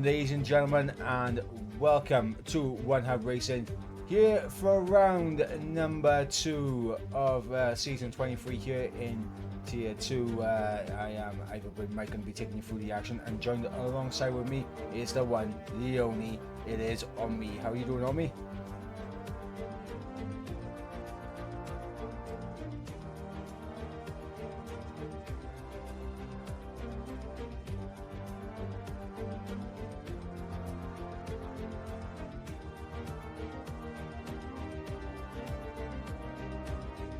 ladies and gentlemen, and welcome to One Hub Racing here for round number 2 of season 23 here in tier 2. I am Ivan Mike, going to be taking you through the action, and joined alongside with me is the one, the only, it is Omi. How are you doing, Omi?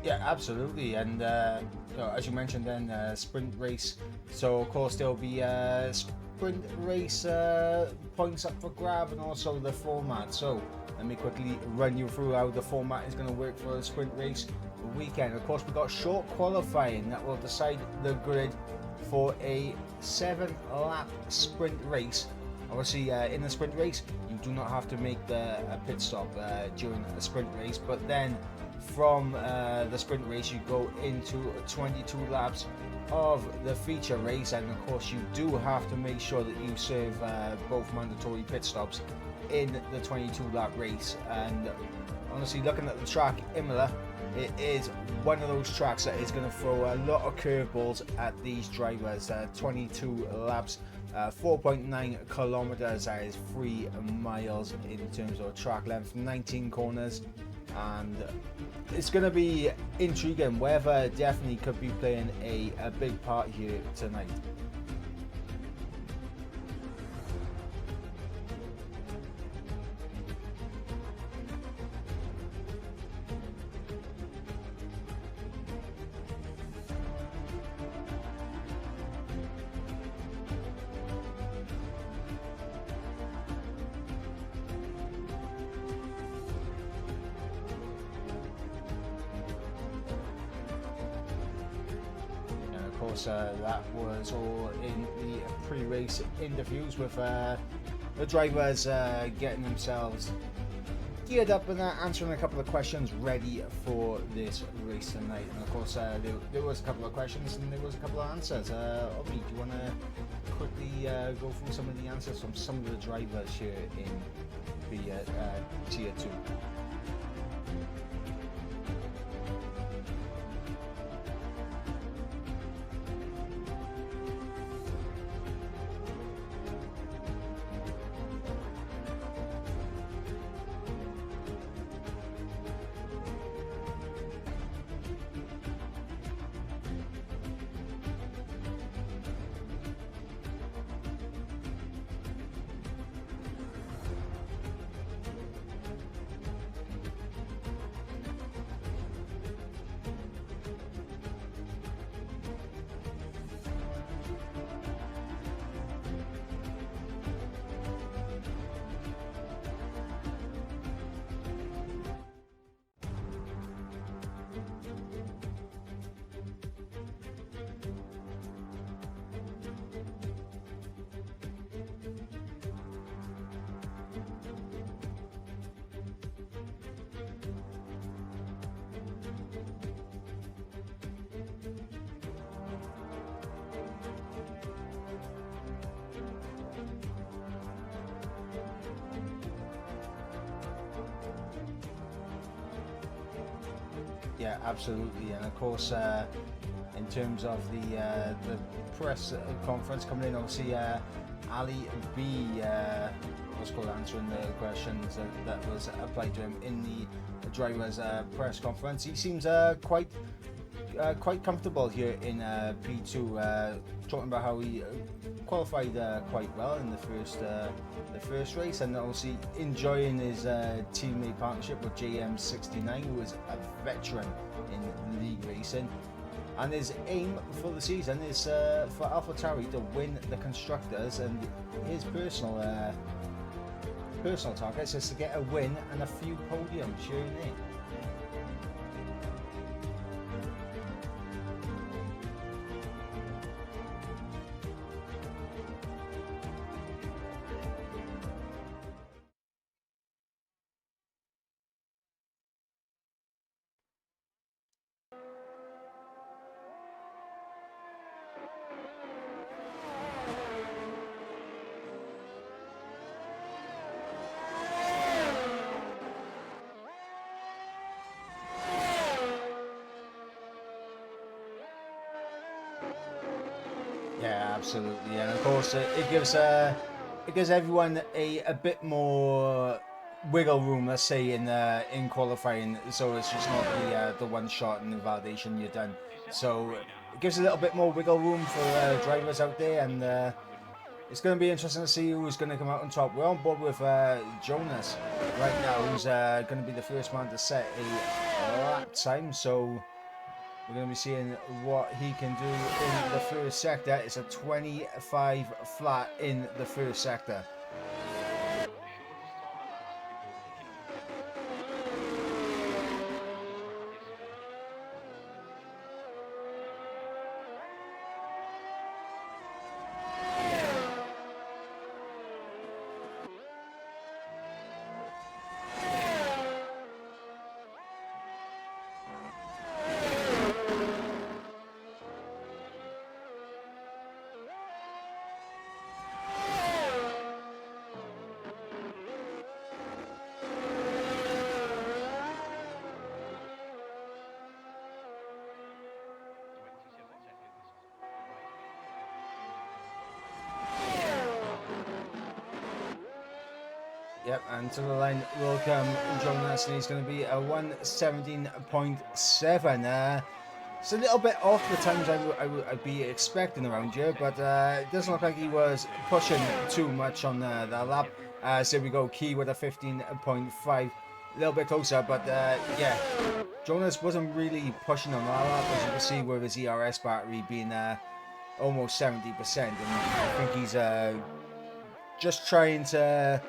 Yeah, absolutely. And as you mentioned, then sprint race. So of course there'll be sprint race points up for grab, and also the format. So let me quickly run you through how the format is going to work for a sprint race weekend. Of course, we've got short qualifying that will decide the grid for a 7-lap sprint race. Obviously, in the sprint race, you do not have to make the pit stop during a sprint race, but then from the sprint race you go into 22 laps of the feature race, and of course you do have to make sure that you serve both mandatory pit stops in the 22 lap race. And honestly, looking at the track, Imola, it is one of those tracks that is going to throw a lot of curveballs at these drivers. 22 laps, 4.9 kilometers, that is 3 miles in terms of track length, 19 corners, and it's going to be intriguing. Weather definitely could be playing a big part here tonight. That was all in the pre-race interviews with the drivers getting themselves geared up and answering a couple of questions ready for this race tonight. And of course there was a couple of questions and there was a couple of answers. Obi, do you want to quickly go through some of the answers from some of the drivers here in the tier 2? Yeah, absolutely. And of course, in terms of the press conference coming in, obviously Ali B was called answering the questions that was applied to him in the drivers' press conference. He seems quite comfortable here in P2, talking about how he qualified quite well in the first race, and obviously enjoying his teammate partnership with JM69, who is a veteran in league racing. And his aim for the season is for AlphaTauri to win the constructors, and his personal targets is to get a win and a few podiums here and there. absolutely, and of course it gives everyone a bit more wiggle room, let's say in qualifying, so it's just not the one shot and the validation you're done. So it gives a little bit more wiggle room for drivers out there, and it's going to be interesting to see who's going to come out on top. We're on board with Jonas right now, who's going to be the first man to set a lap time. So we're going to be seeing what he can do in the first sector. It's a 25 flat in the first sector. Yep, and to the line will come Jonas, and he's going to be a 1:17.7. It's a little bit off the times I'd be expecting around here, but it doesn't look like he was pushing too much on the lap. So we go, Key with a 15.5, a little bit closer, but yeah, Jonas wasn't really pushing on that lap, as you can see with his ERS battery being almost 70%, and I think he's just trying to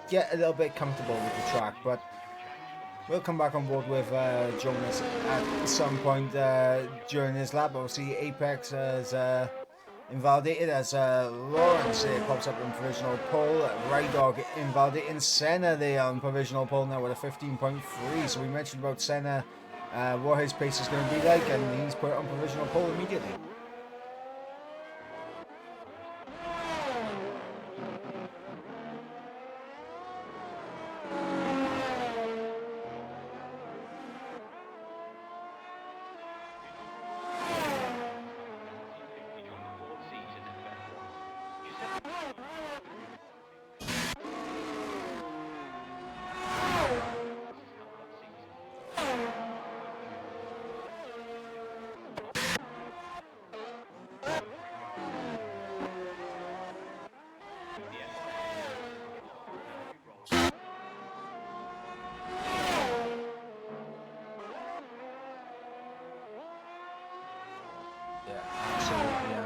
get a little bit comfortable with the track, but we'll come back on board with Jonas at some point during his lap. Obviously, Apex has invalidated as Lawrence pops up in provisional pole. Rydog invalidating Senna there on provisional pole now with a 15.3. So we mentioned about Senna, what his pace is going to be like, and he's put on provisional pole immediately.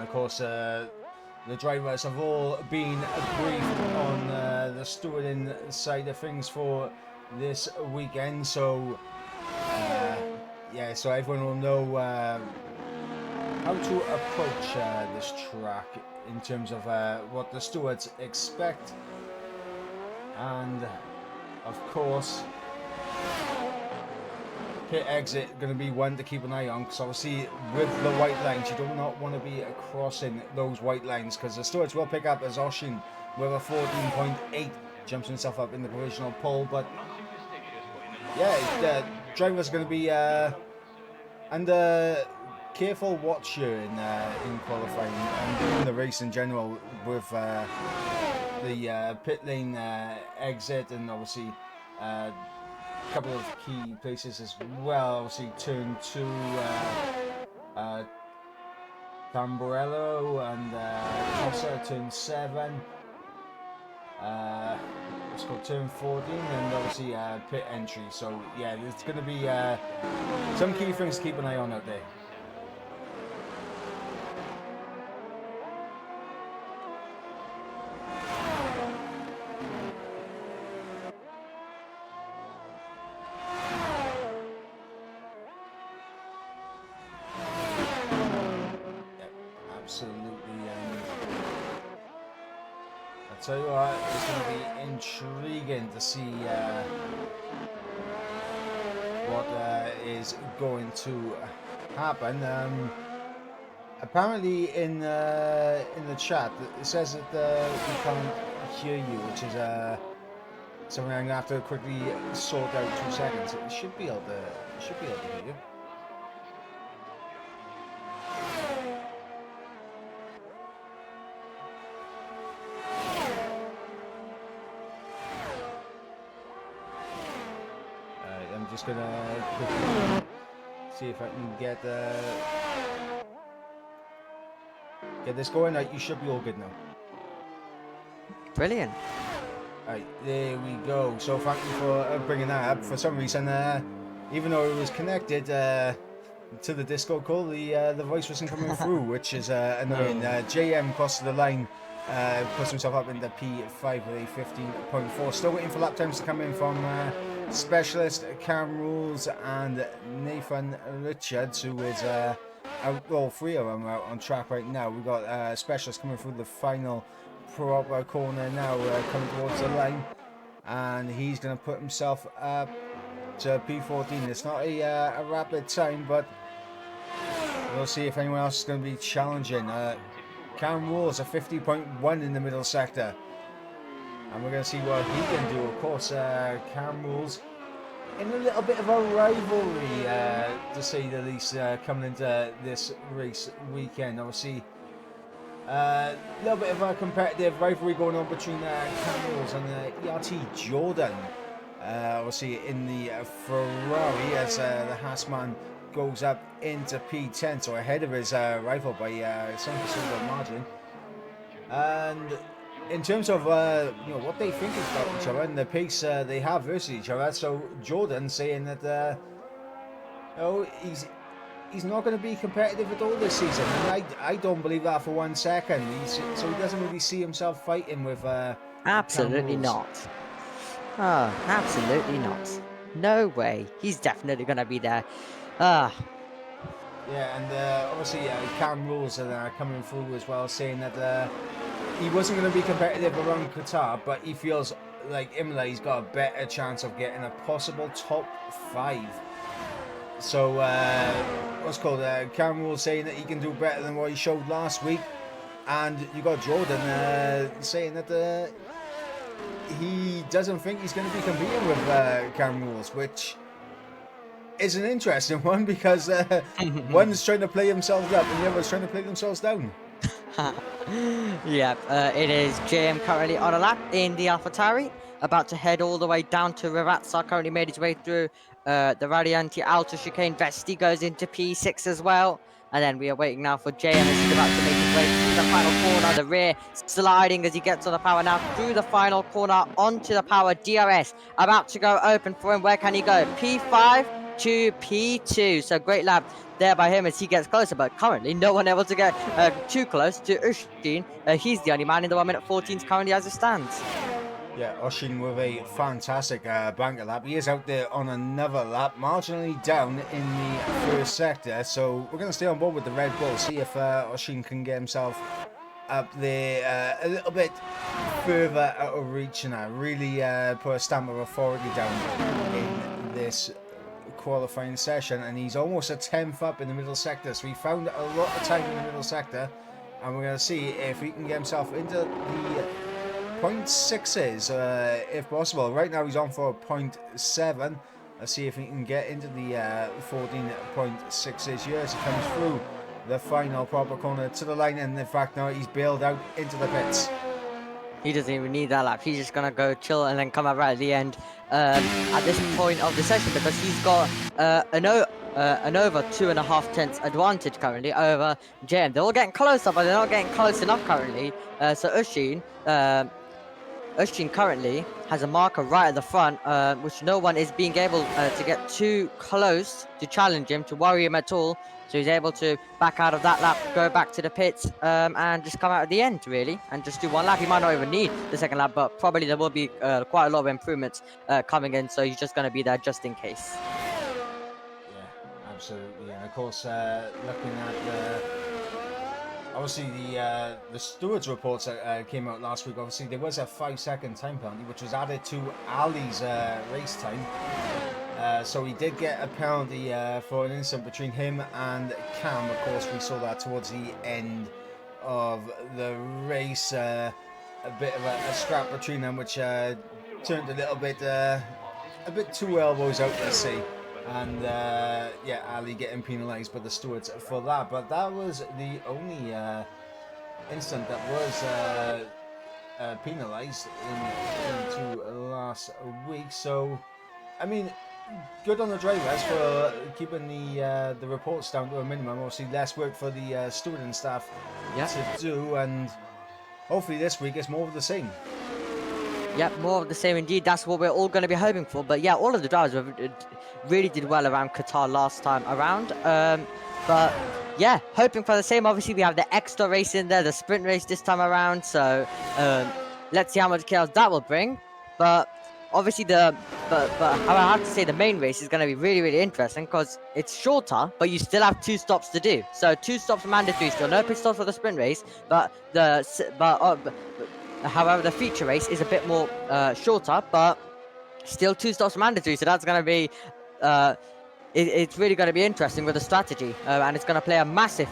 Of course, the drivers have all been briefed on the stewarding side of things for this weekend, so yeah, so everyone will know how to approach this track in terms of what the stewards expect, and of course pit exit going to be one to keep an eye on, because obviously with the white lines you do not want to be crossing those white lines, because the stewards will pick up as Oshin with a 14.8 jumps himself up in the provisional pole. But yeah, the drivers are going to be under careful watch here in qualifying and in the race in general, with the pit lane exit, and obviously couple of key places as well. Obviously turn 2 Tamburello, and Costa turn 7, it's called turn 14, and obviously pit entry. So yeah, there's going to be some key things to keep an eye on out there. So it's going to be intriguing to see what is going to happen. Apparently in the chat it says that we can't hear you, which is something I'm going to have to quickly sort out. 2 seconds. It should be able to hear you. just gonna quickly see if I can get this going. Right, you should be all good now. Brilliant. Right, there we go. So thank you for bringing that up. For some reason, even though it was connected to the Discord call, the voice wasn't coming through, which is annoying. JM crossed the line, puts himself up into P5 with a 15.4. Still waiting for lap times to come in from Specialist, Cam Rules, and Nathan Richards, who is out. Well, three of them are out on track right now. We've got Specialist coming through the final proper corner now, coming towards the line, and he's going to put himself up to P14. It's not a rapid time, but we'll see if anyone else is going to be challenging. Cam Rules a 50.1 in the middle sector, and we're going to see what he can do. Of course, Cam Rules in a little bit of a rivalry, to say the least, coming into this race weekend. Obviously, a little bit of a competitive rivalry going on between Cam Rules and ERT Jordan. Obviously in the Ferrari, as the Haasman goes up into P10, so ahead of his rival by some considerable margin. And in terms of what they think about each other and the pace they have versus each other, so Jordan saying that he's not going to be competitive at all this season, and I don't believe that for 1 second. So he doesn't really see himself fighting with Absolutely not. Oh, absolutely not. No way. He's definitely going to be there. Yeah, and obviously Cam Rules are coming through as well, saying that he wasn't going to be competitive around Qatar, but he feels like Imola, he's got a better chance of getting a possible top 5. So, what's called Cam Rules saying that he can do better than what he showed last week, and you got Jordan saying that he doesn't think he's going to be competing with Cam Rules, which is an interesting one, because one's trying to play themselves up and the other's trying to play themselves down. Yeah, it is JM currently on a lap in the AlphaTauri, about to head all the way down to Ravazza. Currently made his way through the Radianti outer chicane. Vesti goes into P6 as well. And then we are waiting now for JM as he's about to make his way through the final corner. The rear sliding as he gets on the power now through the final corner onto the power. DRS about to go open for him. Where can he go? P5 to P2. So great lap there by him as he gets closer, but currently no one able to get too close to Ushin. He's the only man in the 1 minute 14s currently as it stands. Yeah, Oshin with a fantastic banker lap. He is out there on another lap, marginally down in the first sector. So we're going to stay on board with the Red Bull, see if Oshin can get himself up there a little bit further out of reach, and really put a stamp of authority down in this qualifying session. And he's almost a 10th up in the middle sector, so he found a lot of time in the middle sector, and we're going to see if he can get himself into the 0.6s if possible. Right now he's on for 0.7. Let's see if he can get into the 14.6s here as he comes through the final proper corner to the line, and in fact now he's bailed out into the pits. He doesn't even need that lap. He's just going to go chill and then come out right at the end at this point of the session, because he's got an over 2.5 tenths advantage currently over JM. They're all getting closer, but they're not getting close enough currently. So Ushin currently has a marker right at the front, which no one is being able to get too close to challenge him, to worry him at all. So he's able to back out of that lap, go back to the pits, and just come out at the end, really, and just do 1 lap. He might not even need the 2nd lap, but probably there will be quite a lot of improvements coming in, so he's just going to be there just in case. Yeah, absolutely. And of course, looking at obviously the stewards reports that came out last week, obviously there was a 5-second time penalty which was added to Ali's race time. So he did get a penalty for an incident between him and Cam. Of course, we saw that towards the end of the race. A bit of a scrap between them, which turned a bit too elbows out, let's say. And yeah, Ali getting penalised by the stewards for that. But that was the only incident that was penalised into last week. So, I mean, good on the drivers for keeping the reports down to a minimum. Obviously, less work for the student staff Yeah. to do, and hopefully this week it's more of the same. Yep, more of the same indeed. That's what we're all going to be hoping for. But yeah, all of the drivers really did well around Qatar last time around. But yeah, hoping for the same. Obviously, we have the extra race in there, the sprint race this time around. So let's see how much chaos that will bring. But obviously, but I have to say the main race is going to be really interesting because it's shorter, but you still have 2 stops to do. So 2 stops mandatory still, no pit stops for the sprint race. But however, the feature race is a bit more shorter, but still 2 stops mandatory. So that's going to be, it's really going to be interesting with the strategy, and it's going to play a massive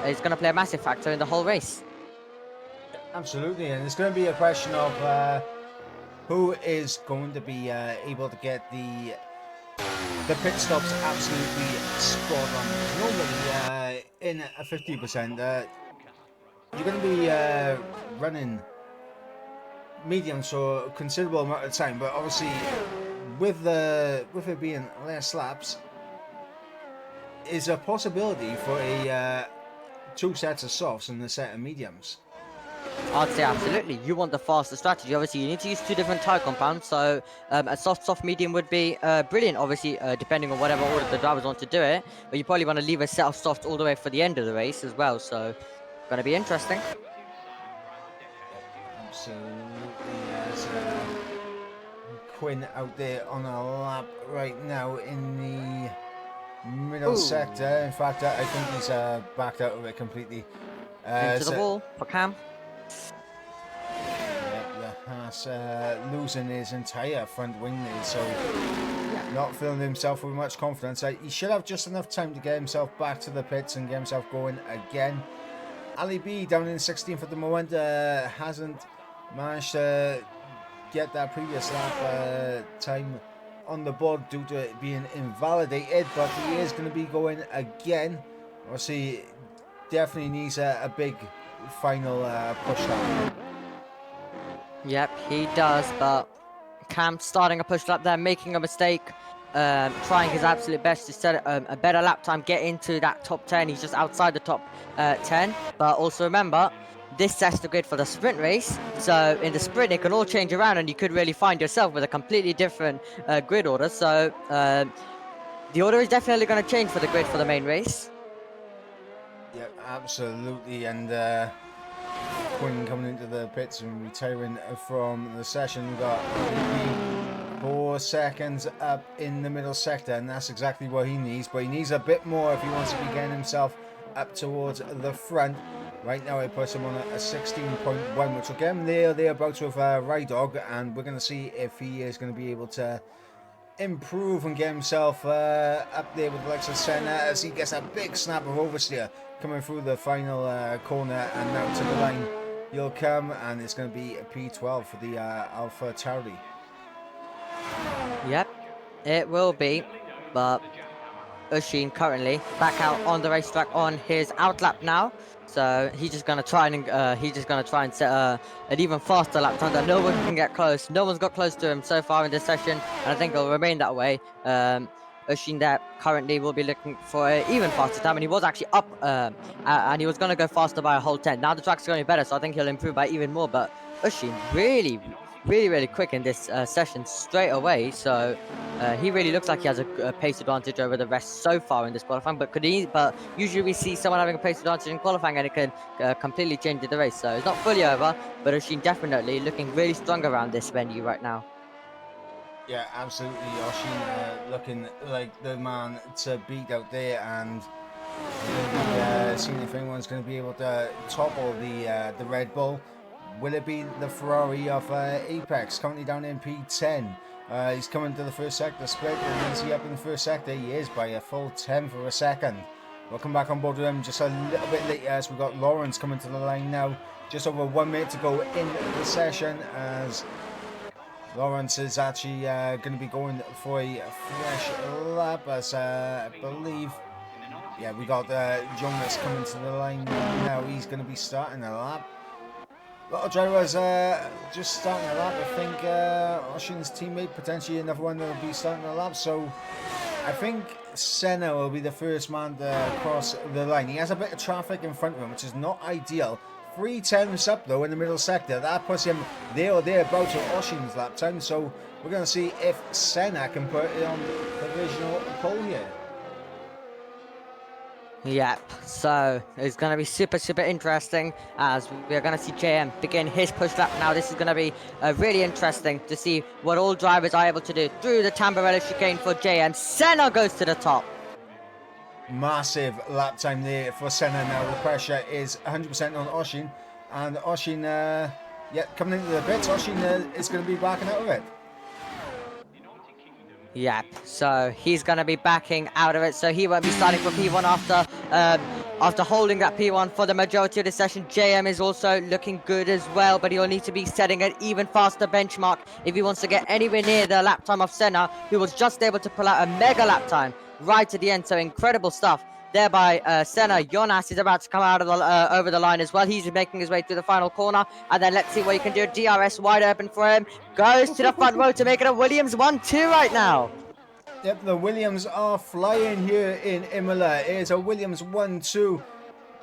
it's going to play a massive factor in the whole race. Absolutely, and it's going to be a question of who is going to be able to get the pit stops absolutely spot on. Normally, in a 50%, you're going to be running mediums for a considerable amount of time, but obviously with it being less laps, is a possibility for a 2 sets of softs and a set of mediums. I'd say absolutely. You want the faster strategy. Obviously, you need to use 2 different tire compounds. So a soft, medium would be brilliant. Obviously, depending on whatever order the drivers want to do it. But you probably want to leave a set of softs all the way for the end of the race as well. So, going to be interesting. Absolutely, as Quinn out there on a lap right now in the middle sector. In fact, I think he's backed out of it completely. Into the wall for Cam. Yeah, the Haas losing his entire front wing there, so not feeling himself with much confidence. He should have just enough time to get himself back to the pits and get himself going again. Ali B down in 16th at the moment, hasn't managed to get that previous lap time on the board due to it being invalidated, but he is going to be going again. Obviously, definitely needs a big final push lap. Yep, he does, but Cam starting a push lap there, making a mistake, trying his absolute best to set a better lap time, get into that top 10. He's just outside the top 10, but also remember, this sets the grid for the sprint race, so in the sprint it can all change around and you could really find yourself with a completely different grid order. So the order is definitely going to change for the grid for the main race. Yeah, absolutely, and Quinn coming into the pits and retiring from the session. We've got 4 seconds up in the middle sector, and that's exactly what he needs, but he needs a bit more if he wants to be getting himself up towards the front. Right now it puts him on a 16.1, which will get him thereabouts with Rydog, and we're going to see if he is going to be able to improve and get himself up there with the likes of Senna as he gets a big snap of oversteer coming through the final corner, and now to the line he'll come, and it's going to be a P12 for the Alpha Tauri. Yep, it will be, but Ushin currently back out on the racetrack on his outlap now, so he's just gonna try and set an even faster lap time that no one can get close. No one's got close to him so far in this session, and I think it'll remain that way. Ushin there currently will be looking for an even faster time, and he was actually up, and he was gonna go faster by a whole 10. Now the track's going better, so I think he'll improve by even more. But Ushin really quick in this session straight away, so he really looks like he has a pace advantage over the rest so far in this qualifying. But usually we see someone having a pace advantage in qualifying and it can completely change the race, so it's not fully over, but Oshin definitely looking really strong around this venue right now. Yeah, absolutely. Oshin looking like the man to beat out there, and we'll be seeing if anyone's going to be able to topple the Red Bull. Will it be the Ferrari of Apex, currently down in P10? He's coming to the first sector split, and is he up in the first sector? He is by a full 10th of a second. We'll come back on board with him just a little bit later, as we've got Lawrence coming to the line now. Just over 1 minute to go in the session, as Lawrence is actually going to be going for a fresh lap, as I believe, we got Jonas coming to the line now. He's going to be starting a lap. A lot of drivers just starting a lap. I think Oshin's teammate, potentially another one, will be starting a lap. So I think Senna will be the first man to cross the line. He has a bit of traffic in front of him, which is not ideal. 3 tenths up though in the middle sector. That puts him there or thereabouts with Oshin's lap time. So we're going to see if Senna can put it on provisional pole here. Yep, so it's going to be super interesting as we're going to see JM begin his push lap now. This is going to be really interesting to see what all drivers are able to do through the Tamburello chicane for JM. Senna goes to the top. Massive lap time there for Senna now. The pressure is 100% on Oshin. And Oshin, yeah, coming into the pits, Oshin is going to be backing out of it. Yep, so he's going to be backing out of it, so he won't be starting for P1 after holding that P1 for the majority of the session. JM is also looking good as well, but he'll need to be setting an even faster benchmark if he wants to get anywhere near the lap time of Senna, who was just able to pull out a mega lap time right at the end, so incredible stuff. Thereby, Senna, Jonas is about to come out of the over the line as well. He's making his way through the final corner, and then let's see what he can do. DRS wide open for him. Goes to the front row to make it a Williams 1-2 right now. Yep, the Williams are flying here in Imola. Here's a Williams 1-2.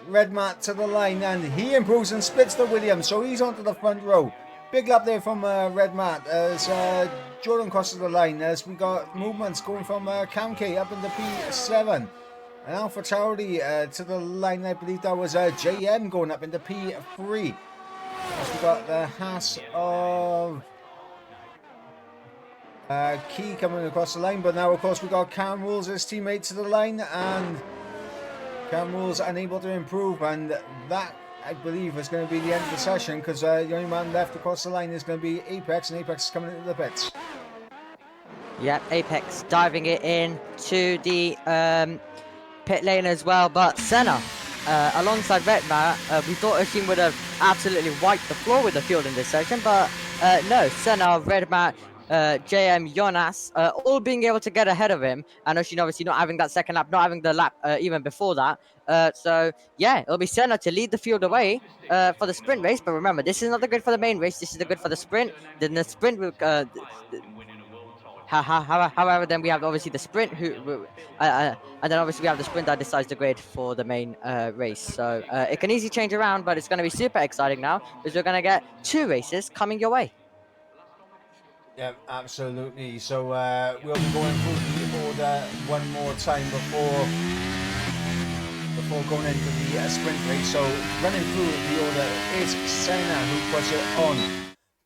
Red Matt to the line, and he improves and splits the Williams, so he's onto the front row. Big lap there from Red Matt as Jordan crosses the line, as we got movements going from Cam K up into P7. And Alpha Tauri to the line, I believe that was JM going up into P3. As we got the Haas of Key coming across the line, but now of course we got Cam Rules, his teammate, to the line, and Cam Rules unable to improve, and that I believe is going to be the end of the session, because the only man left across the line is going to be Apex, and Apex is coming into the pits. Yep, Apex diving it in to the pit lane as well, but Senna alongside Vetma, we thought Oshin would have absolutely wiped the floor with the field in this section, but no, Senna, Redmat, JM, Jonas, all being able to get ahead of him, and Oshin obviously not having that second lap, not having the lap even before that. So yeah, it'll be Senna to lead the field away for the sprint race, but remember, this is not the good for the main race, this is the good for the sprint. Then the sprint will however, then we have obviously the sprint, and then obviously we have the sprint that decides the grade for the main race. So it can easily change around, but it's going to be super exciting now because we're going to get 2 races coming your way. Yeah, absolutely. So we'll be going through the order one more time before going into the sprint race. So running through the order is Senna, who puts it on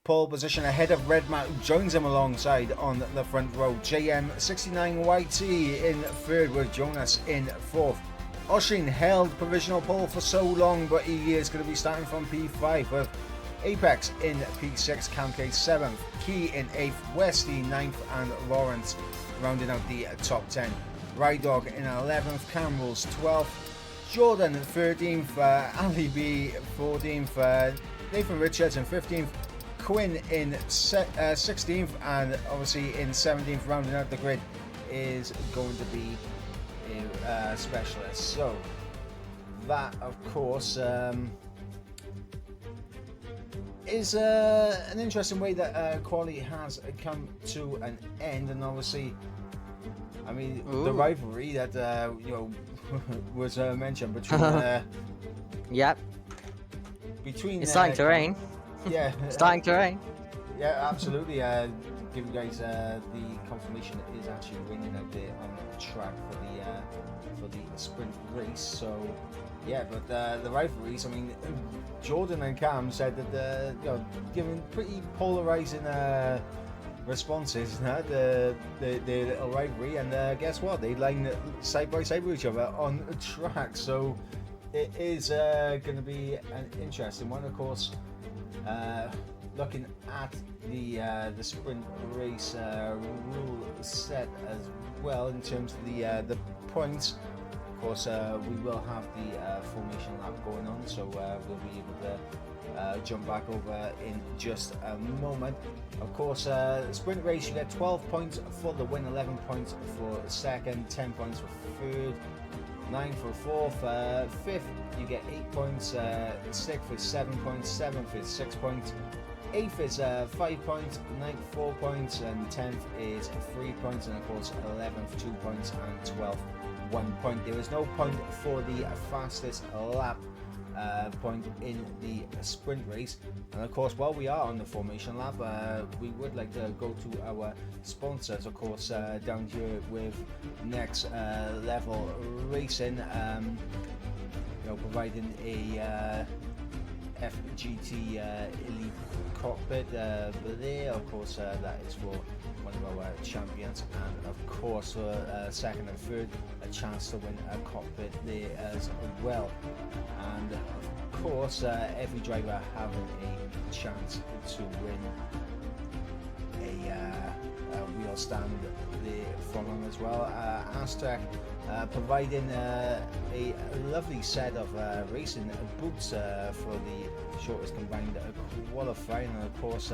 pole position ahead of Redmat, who joins him alongside on the front row. JM 69YT in third with Jonas in fourth. Oshin held provisional pole for so long, but he is going to be starting from P5 with Apex in P6, Cam K 7th, Key in 8th, Westy 9th, and Lawrence rounding out the top 10. Rydog in 11th, Cam Rules 12th, Jordan 13th, Ali B 14th, Nathan Richards in 15th, Quinn in 16th, and obviously in 17th, rounding out the grid, is going to be a specialist. So that, of course, is an interesting way that quality has come to an end, and obviously, I mean, the rivalry that was mentioned between yep, between it's starting to rain. Yeah, starting to rain. Yeah, absolutely. Give you guys the confirmation it is actually raining out there on the track for the sprint race. So yeah, but the rivalries, I mean, Jordan and Cam said that giving pretty polarizing responses, the little rivalry, and guess what? They line side by side with each other on the track. So it is going to be an interesting one, of course. Looking at the sprint race rule set as well in terms of the points. Of course, we will have the formation lap going on, so we'll be able to jump back over in just a moment. Of course, sprint race, you get 12 points for the win, 11 points for second, 10 points for third. 9 for fourth, fifth you get 8 points, sixth is 7 points, seventh is 6 points, eighth is 5 points, ninth 4 points, and 10th is 3 points, and of course 11th 2 points, and 12th 1 point. There is no point for the fastest lap point in the sprint race. And of course, while we are on the formation lap, we would like to go to our sponsors, of course, down here with Next Level Racing, providing a FGT Elite cockpit there. Of course, that is for one of our champions, and of course for second and third, a chance to win a cockpit there as well. And of course, every driver having a chance to win a wheel stand there from them as well. Aztec providing a lovely set of racing boots for the shortest combined qualifying, and of course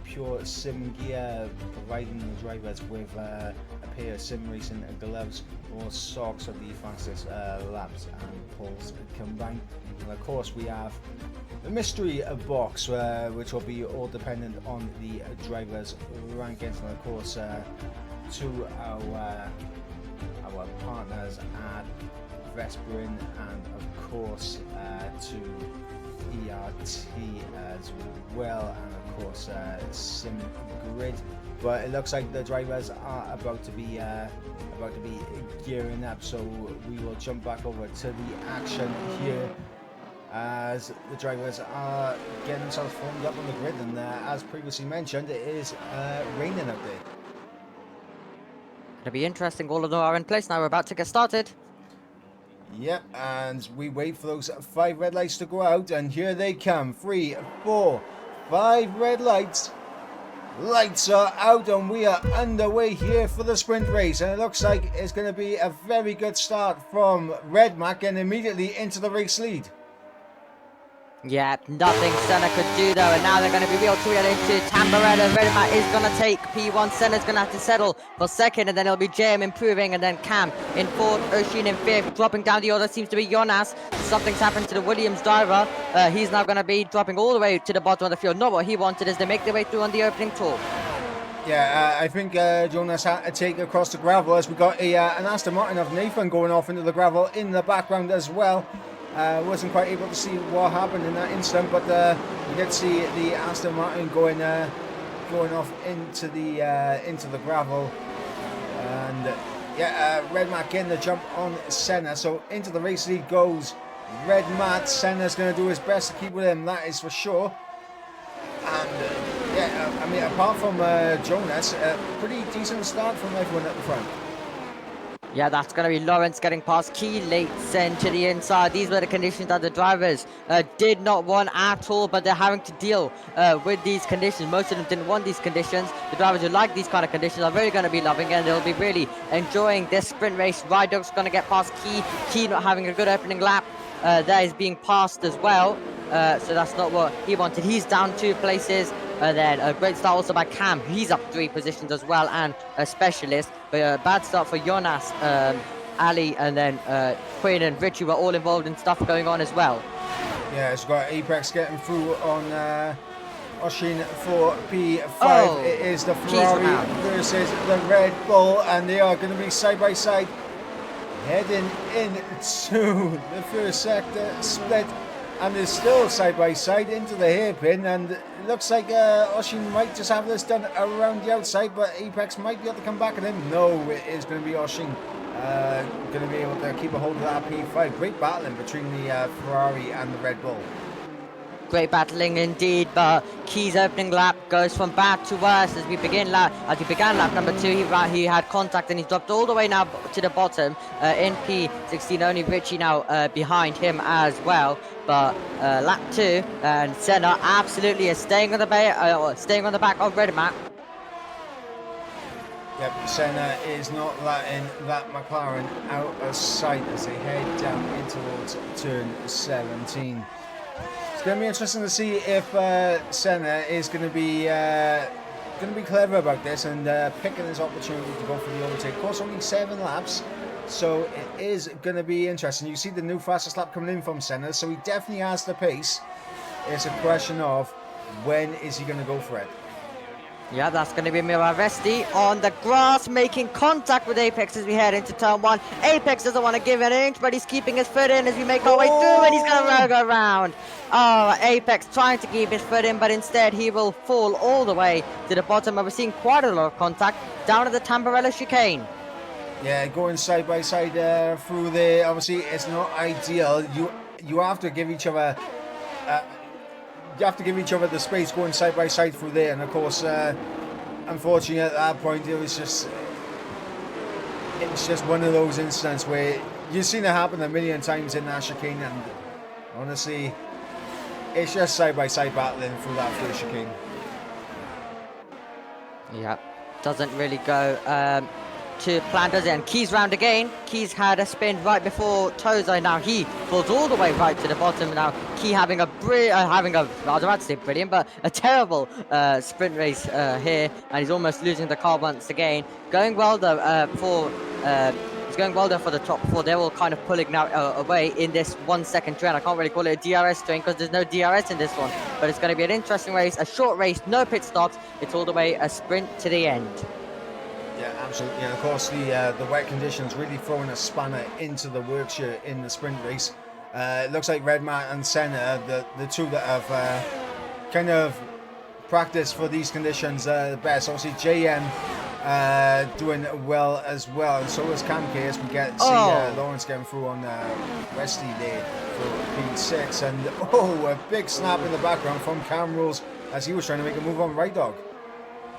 Pure Sim Gear providing the drivers with a pair of sim racing gloves or socks of the fastest laps and pulls combined. And of course we have the mystery box, which will be all dependent on the drivers' rankings, and of course to our partners at Vesperin, and of course to ERT as well, and of course Sim Grid. But it looks like the drivers are about to be gearing up, so we will jump back over to the action here as the drivers are getting themselves formed up on the grid. And as previously mentioned, it is raining out there. It'll be interesting. All of them are in place now. We're about to get started. Yep, and we wait for those 5 red lights to go out, and here they come. 3, 4, 5 red lights. Lights are out, and we are underway here for the sprint race, and it looks like it's going to be a very good start from Red Mac and immediately into the race lead. Yeah, nothing Senna could do though, and now they're going to be wheel to wheel into Tamburello. Redmat is going to take P1. Senna's going to have to settle for second, and then it'll be JM improving, and then Cam in fourth, Oshin in fifth. Dropping down the order seems to be Jonas. Something's happened to the Williams driver. He's now going to be dropping all the way to the bottom of the field. Not what he wanted as they make their way through on the opening tour. Yeah, I think Jonas had to take across the gravel as we got an Aston Martin of Nathan going off into the gravel in the background as well. Wasn't quite able to see what happened in that instant, but we did see the Aston Martin going off into the gravel, and Red Matt getting the jump on Senna. So into the race lead goes Red Matt. Senna's going to do his best to keep with him, that is for sure. And I mean, apart from Jonas, pretty decent start from everyone at the front. Yeah, that's going to be Lawrence getting past Key late send to the inside. These were the conditions that the drivers did not want at all, but they're having to deal with these conditions. Most of them didn't want these conditions. The drivers who like these kind of conditions are really going to be loving it, and they'll be really enjoying this sprint race. Rydog's going to get past Key. Key not having a good opening lap. There is being passed as well. So that's not what he wanted. He's down 2 places. Then a great start also by Cam. He's up 3 positions as well, and a specialist. But a bad start for Jonas, Ali, and then Quinn and Richie were all involved in stuff going on as well. Yeah, it's got Apex getting through on Oshin for P5. Oh, it is the Ferrari versus the Red Bull, and they are going to be side by side heading into the first sector split. And they're still side by side into the hairpin, and it looks like Oshin might just have this done around the outside, but Apex might be able to come back at him. No, it is going to be Oshin going to be able to keep a hold of that P5. Great battling between the Ferrari and the Red Bull. Great battling indeed, but Key's opening lap goes from bad to worse as he began lap number 2. He had contact and he's dropped all the way now to the bottom in P16. Only Richie now behind him as well. But lap 2, and Senna absolutely is staying on the back of Red Matt. Yep, Senna is not letting that McLaren out of sight as they head down in towards turn 17. It's going to be interesting to see if Senna is going to be clever about this and picking this opportunity to go for the overtake. Of course, only 7 laps, So it is going to be interesting. You see the new fastest lap coming in from Senna, so he definitely has the pace. It's a question of when is he going to go for it. Yeah, that's going to be Miravesti on the grass, making contact with Apex as we head into turn 1. Apex doesn't want to give an inch, but he's keeping his foot in as we make our way through, and he's going to go around. Oh, Apex trying to keep his foot in, but instead he will fall all the way to the bottom. And we're seeing quite a lot of contact down at the Tamburello chicane. Yeah, going side by side through there. Obviously, it's not ideal. You have to give each other. You have to give each other the space going side by side through there, and of course, unfortunately, at that point, it's just one of those incidents where you've seen it happen a million times in that chicane, and honestly, it's just side by side battling through that first chicane. Yeah, doesn't really go to plan, does it? And Keys round again. Keys had a spin right before Tozo. Now he falls all the way right to the bottom. Now Key having a I was about to say brilliant, but a terrible sprint race here, and he's almost losing the car once again. Going well though he's going well there for the top four. They're all kind of pulling now away in this 1 second train. I can't really call it a DRS train because there's no DRS in this one, but it's going to be an interesting race, a short race, no pit stops. It's all the way a sprint to the end. Yeah, absolutely. And of course, the wet conditions really throwing a spanner into the works here in the sprint race. It looks like Redmat and Senna, the two that have kind of practiced for these conditions the best. Obviously, JM doing well as well, and so is Cam K, as we get to see Lawrence getting through on Wesley there for P6. And a big snap in the background from Cam Rules as he was trying to make a move on Right Dog.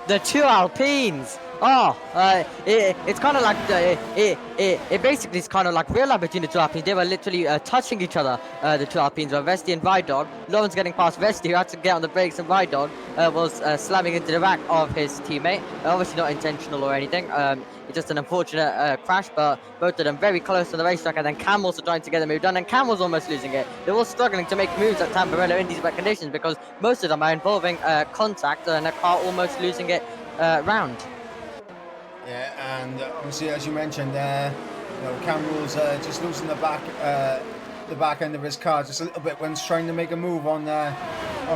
The two Alpines. It's kind of like it basically is kind of like real life between the two Alpines. They were literally touching each other. The two Alpines were Vesti and Vidog. Lawrence getting past Vesti, who had to get on the brakes, and Vidog was slamming into the back of his teammate. Obviously not intentional or anything. It's just an unfortunate crash, but both of them very close to the racetrack. And then Cam also trying to get the move done, and Cam was almost losing it. They were struggling to make moves at Tamburello in these wet conditions because most of them are involving contact and a car almost losing it round. Yeah, and obviously, as you mentioned, Cam Rules just losing the back end of his car just a little bit when he's trying to make a move on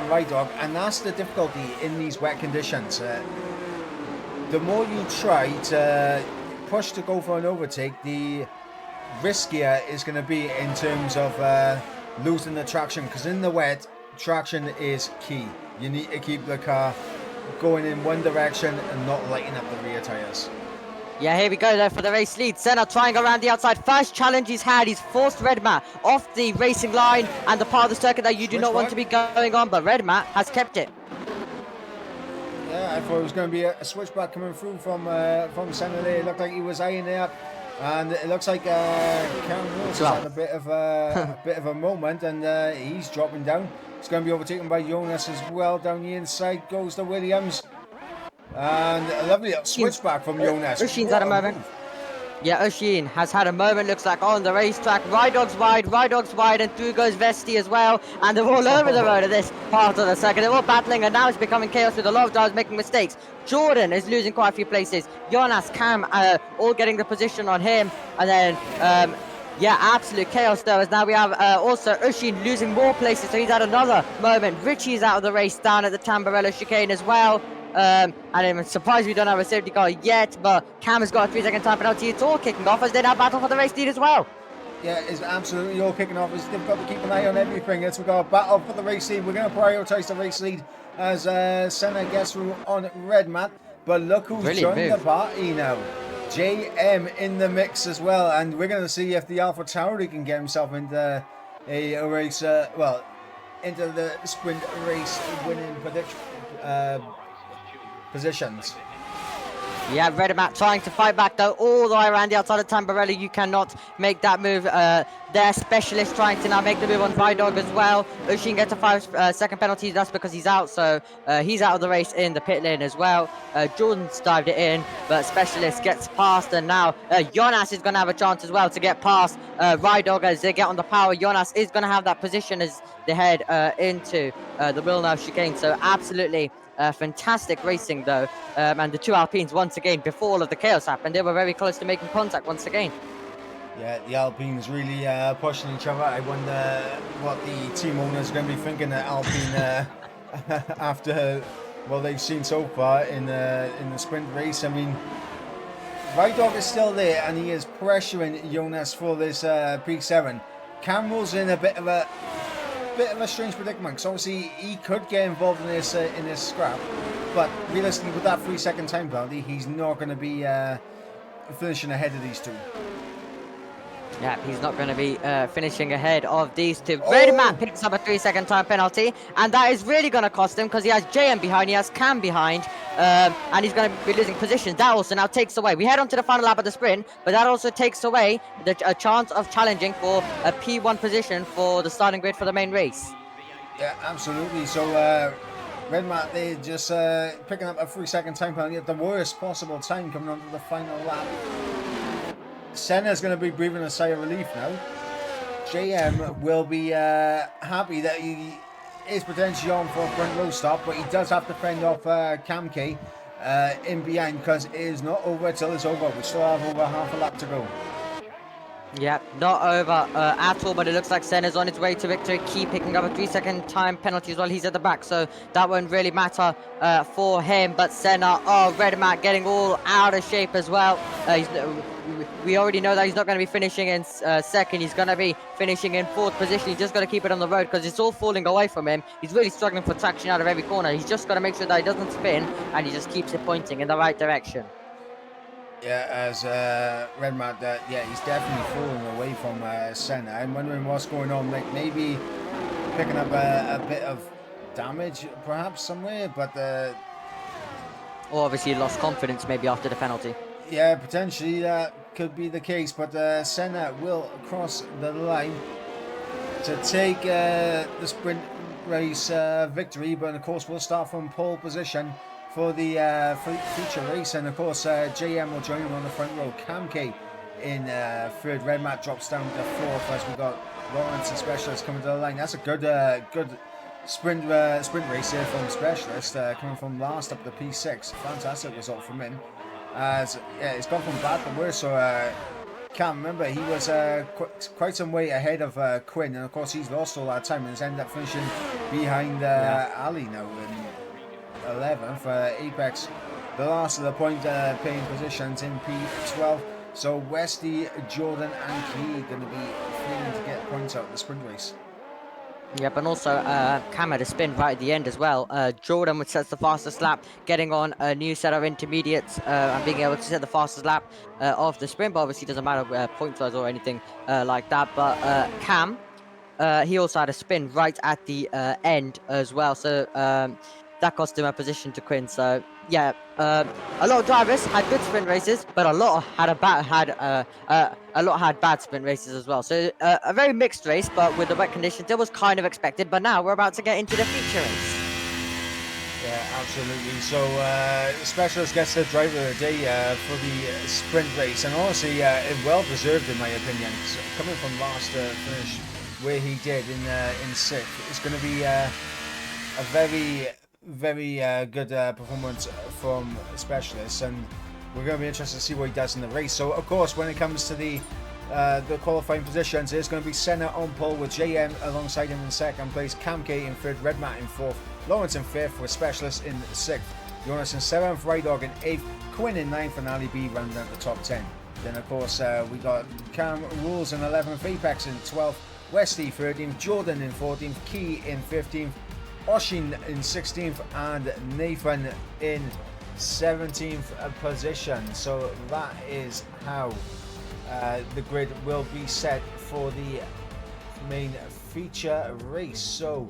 Right Dog, and that's the difficulty in these wet conditions. The more you try to push to go for an overtake, the riskier it's going to be in terms of losing the traction, because in the wet, traction is key. You need to keep the car going in one direction and not lighting up the rear tyres. Yeah, here we go though for the race lead. Senna trying around the outside. First challenge he's had. He's forced Redmat off the racing line and the part of the circuit that you do not want to be going on, but Redmat has kept it. Yeah, I thought it was going to be a switchback coming through from Senna there. It looked like he was eyeing it up, and it looks like Cam Wills had a bit of a moment, and he's dropping down. It's going to be overtaken by Jonas as well. Down the inside goes the Williams. And a lovely switchback from Jonas. Ushin's had a moment. Yeah, Ushin has had a moment, looks like, on the racetrack. Rydog's wide, and through goes Vesti as well. And they're all over the road at this part of the circuit. They're all battling, and now it's becoming chaos with a lot of drivers making mistakes. Jordan is losing quite a few places. Jonas, Cam, all getting the position on him. And then, yeah, absolute chaos though, as now we have also Ushin losing more places, so he's had another moment. Richie's out of the race down at the Tamburello chicane as well. And I'm surprised we don't have a safety car yet, but Cam has got a 3-second time penalty. It's all kicking off as they now battle for the race lead as well. Yeah, it's absolutely all kicking off. They've got to keep an eye on everything as we got a battle for the race lead. We're going to prioritise the race lead as Senna gets through on Redmat. But look who's joined the party now. JM in the mix as well, and we're going to see if the Alpha Tauri can get himself into a race, into the sprint race winning positions. Yeah, Redmat trying to fight back though, all the way around the outside of Tamburello. You cannot make that move. Their specialist trying to now make the move on Vidog as well. Ushin gets a 5-second penalty. That's because he's out, so he's out of the race in the pit lane as well. Jordan's dived it in, but specialist gets past, and now Jonas is going to have a chance as well to get past Vidog as they get on the power. Jonas is going to have that position as they head into the Wilnow chicane, so absolutely fantastic racing though, and the two Alpines once again, before all of the chaos happened, they were very close to making contact once again. Yeah, the Alpines really pushing each other. I wonder what the team owners are going to be thinking of Alpine after what they've seen so far in the sprint race. I mean, Rydog is still there and he is pressuring Jonas for this P7. Cameron's in a bit of a strange predicament because obviously he could get involved in this scrap, but realistically with that 3-second time penalty, he's not going to be finishing ahead of these two. Yeah, he's not going to be finishing ahead of these two. Oh! Red Matt picks up a 3-second time penalty, and that is really going to cost him because he has JM behind, he has Cam behind, and he's going to be losing positions. That also now takes away. We head on to the final lap of the sprint, but that also takes away a chance of challenging for a P1 position for the starting grid for the main race. Yeah, absolutely. So Red Matt, they just picking up a 3-second time penalty at the worst possible time coming onto the final lap. Senna's going to be breathing a sigh of relief now. JM will be happy that he is potentially on for a front row stop, but he does have to fend off Cam K in behind because it is not over till it's over. We still have over half a lap to go. Yeah, not over at all, but it looks like Senna's on his way to victory. Key picking up a 3-second time penalty as well. He's at the back, so that won't really matter for him. But Senna, Red Matt getting all out of shape as well. We already know that he's not going to be finishing in second. He's going to be finishing in 4th position. He's just got to keep it on the road because it's all falling away from him. He's really struggling for traction out of every corner. He's just got to make sure that he doesn't spin and he just keeps it pointing in the right direction. Yeah, as Red Matt, yeah, he's definitely falling away from Senna. I'm wondering what's going on. Like maybe picking up a bit of damage, perhaps somewhere, but or obviously he lost confidence maybe after the penalty. Yeah, potentially that could be the case. But Senna will cross the line to take the sprint race victory. But of course, we'll start from pole position for the feature race, and of course JM will join him on the front row. Cam K in 3rd. Red Matt drops down to 4th as we got Lawrence and Specialist coming to the line. That's a good sprint race here from Specialist, coming from last up to P6. Fantastic result from him. As yeah, it's gone from bad to worse. So Cam, remember he was quite some way ahead of Quinn, and of course he's lost all that time and has ended up finishing behind Ali now in 11th. Apex, the last of the point paying positions in P12. So Westy, Jordan and Key going to be fleeing to get points out of the sprint race. Yep, and also Cam had a spin right at the end as well. Jordan, which sets the fastest lap, getting on a new set of intermediates and being able to set the fastest lap of the sprint. But obviously doesn't matter point-wise or anything like that. But Cam, he also had a spin right at the end as well. So that cost him a position to Quinn. So yeah, a lot of drivers had good sprint races, but a lot had bad sprint races as well. So a very mixed race, but with the wet conditions, it was kind of expected. But now we're about to get into the feature race. Yeah, absolutely. So Specialist gets the driver of the day for the sprint race, and honestly, well deserved in my opinion. So coming from last to finish where he did in 6th, it's going to be a very good performance from Specialists, and we're going to be interested to see what he does in the race. So of course, when it comes to the qualifying positions, it's going to be Senna on pole with JM alongside him in 2nd place, Cam K in 3rd, Red Matt in 4th, Lawrence in 5th with Specialists in 6th, Jonas in 7th, Rydog in 8th, Quinn in 9th, and Ali B rounding out the top 10. Then of course we got Cam Rules in 11th, Apex in 12th, Westy 13th, Jordan in 14th, Key in 15th, Oshin in 16th, and Nathan in 17th position. So that is how the grid will be set for the main feature race. So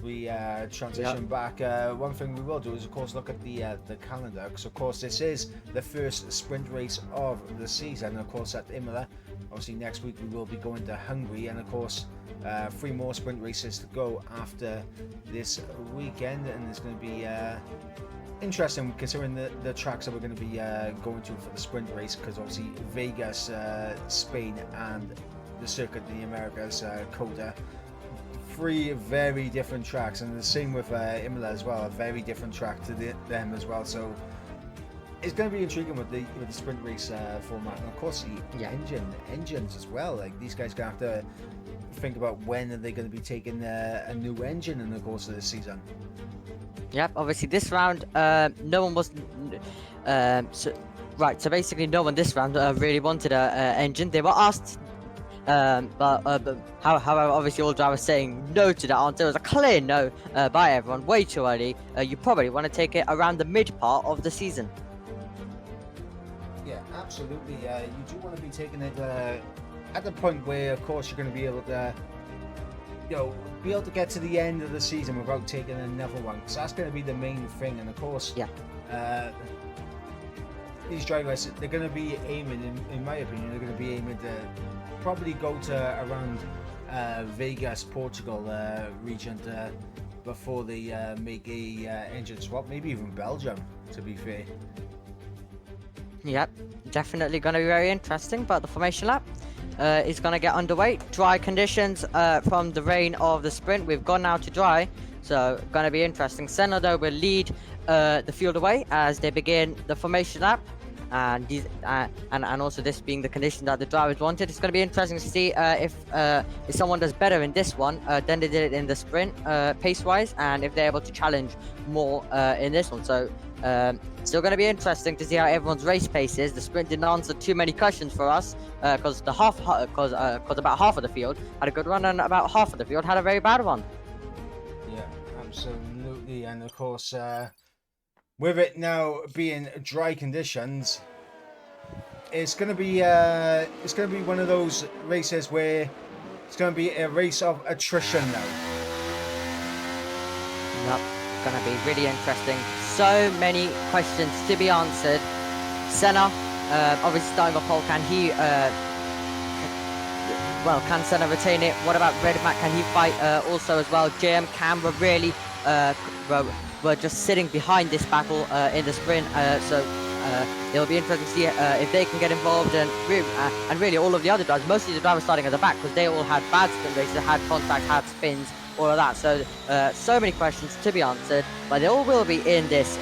we transition back. One thing we will do is of course look at the calendar, because of course this is the first sprint race of the season, of course at Imola. Obviously next week we will be going to Hungary, and of course 3 more sprint races to go after this weekend, and it's going to be interesting considering the tracks that we're going to be going to for the sprint race, because obviously Vegas, Spain, and the circuit in the Americas, Coda, 3 very different tracks, and the same with Imola as well, a very different track to them as well. So it's going to be intriguing with the sprint race format, and of course the engines as well. Like these guys gonna have to think about when are they going to be taking a new engine in the course of the season. Yep. Obviously, this round, no one was. So basically, no one this round really wanted a engine. They were asked. However, obviously all drivers saying no to that answer. It was a clear no by everyone, way too early. You probably want to take it around the mid part of the season. Yeah, absolutely. You do want to be taking it at the point where, of course, you're going to be able to, be able to get to the end of the season without taking another one. Because that's going to be the main thing. And of course, these drivers, they're going to be aiming, in my opinion, they're going to be aiming to probably go to around Vegas, Portugal region before they make a engine swap. Maybe even Belgium, to be fair. Yep, definitely going to be very interesting. But the formation lap is going to get underway. Dry conditions from the rain of the sprint. We've gone now to dry, so going to be interesting. Senna, though, will lead the field away as they begin the formation lap. And also this being the condition that the drivers wanted. It's going to be interesting to see if someone does better in this one than they did it in the sprint pace-wise, and if they're able to challenge more in this one. So still going to be interesting to see how everyone's race pace is. The sprint didn't answer too many questions for us because about half of the field had a good run and about half of the field had a very bad one. Yeah, absolutely, and of course. With it now being dry conditions, it's going to be one of those races where it's going to be a race of attrition now. Yep, going to be really interesting. So many questions to be answered. Senna, obviously starting off pole, can he? Can Senna retain it? What about Red Mac? Can he fight also as well? JM Cam were really were just sitting behind this battle in the sprint, so it'll be interesting to see if they can get involved, and really all of the other drivers, mostly the drivers starting at the back, because they all had bad sprint races, had contact, had spins, all of that. So so many questions to be answered, but they all will be in this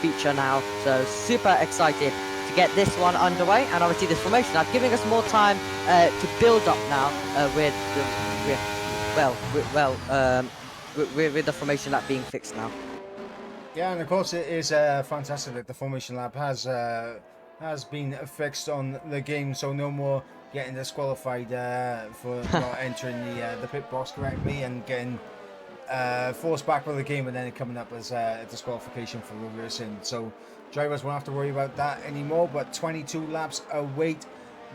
feature now. So super excited to get this one underway, and obviously this formation now giving us more time to build up now with the formation lap being fixed now. Yeah, and of course it is fantastic that the formation lap has been fixed on the game, so no more getting disqualified for not entering the pit box correctly and getting forced back for the game, and then it coming up as a disqualification for reversing. So drivers won't have to worry about that anymore, but 22 laps await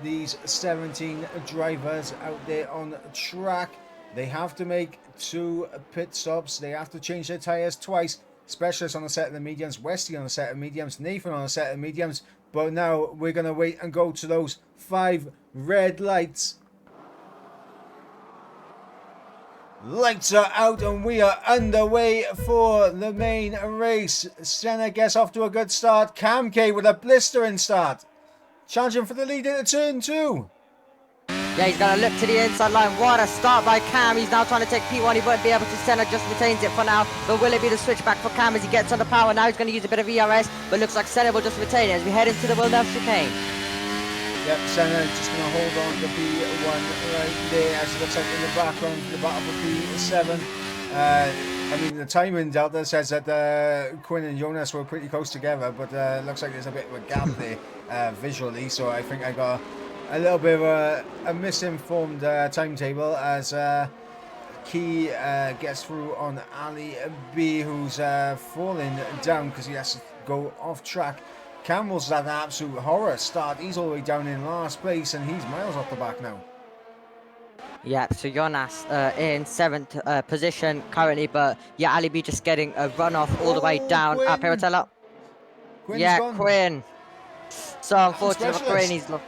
these 17 drivers out there on track. They have to make 2 pit stops. They have to change their tyres twice. Specialist on a set of the mediums, Westy on a set of mediums, Nathan on a set of mediums. But now we're going to wait and go to those 5 red lights. Lights are out and we are underway for the main race. Senna gets off to a good start. Cam K with a blistering start. Challenging for the lead into turn 2. Yeah, he's going to look to the inside line. What a start by Cam. He's now trying to take P1. He won't be able to. Senna just retains it for now. But will it be the switchback for Cam as he gets under power? Now he's going to use a bit of ERS. But looks like Senna will just retain it as we head into the Wilnell chicane. Yep, Senna just going to hold on to P1 right there as it looks like in the background for the battle for P7. I mean, the timing delta says that Quinn and Jonas were pretty close together, but looks like there's a bit of a gap there visually. So I think I got a little bit of a misinformed timetable as Key gets through on Ali B, who's falling down because he has to go off track. Campbell's had an absolute horror start. He's all the way down in last place and he's miles off the back now. Yeah, so Jonas in 7th position currently, but yeah, Ali B just getting a run off all the way down at Piratella. Yeah, gone. Quinn. So unfortunate for Quinn, he's lost.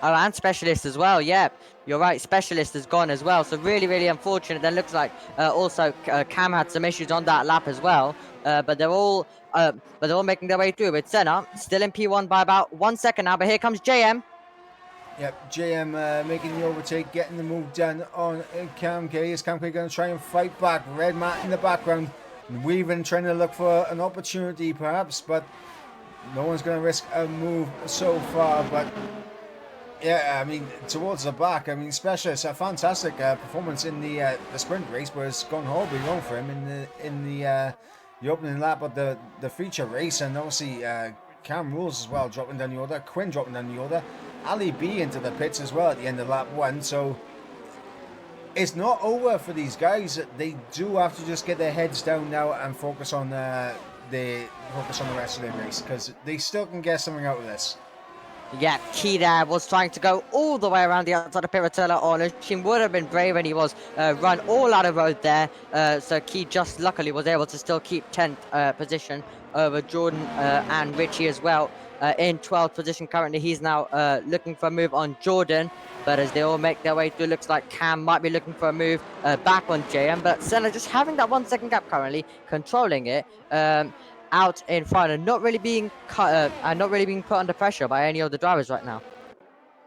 Oh, and Specialist as well, yeah. You're right, Specialist has gone as well. So really, really unfortunate. Then looks like also Cam had some issues on that lap as well. But they're all making their way through with Senna still in P1 by about 1 second now. But here comes JM. Yep, JM making the overtake, getting the move done on Cam K. Is Cam K going to try and fight back? Red Matt in the background. Weaving trying to look for an opportunity perhaps, but No one's going to risk a move so far, but yeah, I mean, towards the back, I mean, Specialist, a fantastic performance in the sprint race, but it's gone horribly wrong for him the opening lap, but the feature race, and obviously Cam Rules as well dropping down the order, Quinn dropping down the order, Ali B into the pits as well at the end of lap 1, so it's not over for these guys. They do have to just get their heads down now and focus on the rest of their race, because they still can get something out of this. Yeah, Key there was trying to go all the way around the outside of Piratella. Onishin would have been brave, and he was run all out of road there. So Key just luckily was able to still keep 10th position over Jordan and Richie as well. In 12th position currently. He's now looking for a move on Jordan. But as they all make their way through, looks like Cam might be looking for a move back on JM. But Senna just having that 1 second gap currently, controlling it. Out in front and not really being put under pressure by any of the drivers right now.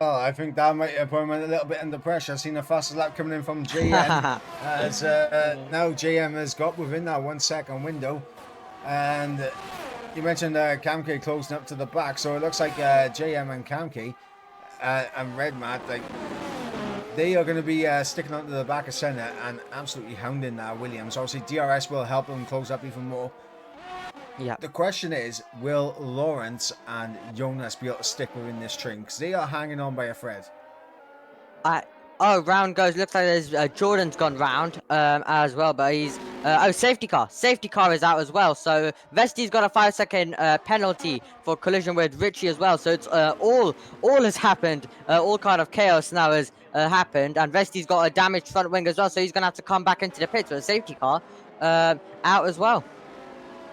Well, I think that might have put him a little bit under pressure. I've seen a fastest lap coming in from JM. As now JM has got within that 1 second window. And you mentioned Kamke closing up to the back. So it looks like JM and Kamke and Red Matt, like, they are going to be sticking onto the back of Senna and absolutely hounding Williams. Obviously, DRS will help them close up even more. Yeah. The question is, will Lawrence and Jonas be able to stick within this train? Because they are hanging on by a thread. Round goes. Looks like there's Jordan's gone round as well, but he's safety car. Safety car is out as well. So Vesti's got a 5 second penalty for collision with Richie as well. So it's all has happened. All kind of chaos now has happened, and Vesti's got a damaged front wing as well. So he's gonna have to come back into the pits with a safety car out as well.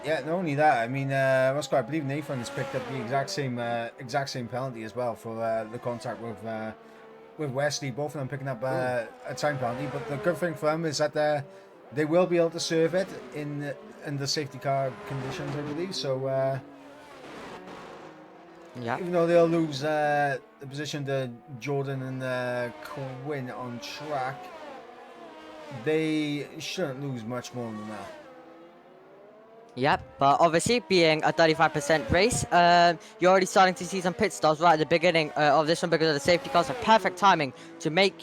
Yeah, not only that, I mean, I believe Nathan has picked up the exact same penalty as well for the contact with Wesley. Both of them picking up a time penalty. But the good thing for them is that they will be able to serve it in the safety car conditions, I believe. So yeah, even though they'll lose the position to Jordan and Quinn on track, they shouldn't lose much more than that. Yep, but obviously being a 35% race, you're already starting to see some pit stops right at the beginning of this one because of the safety cars. So perfect timing to make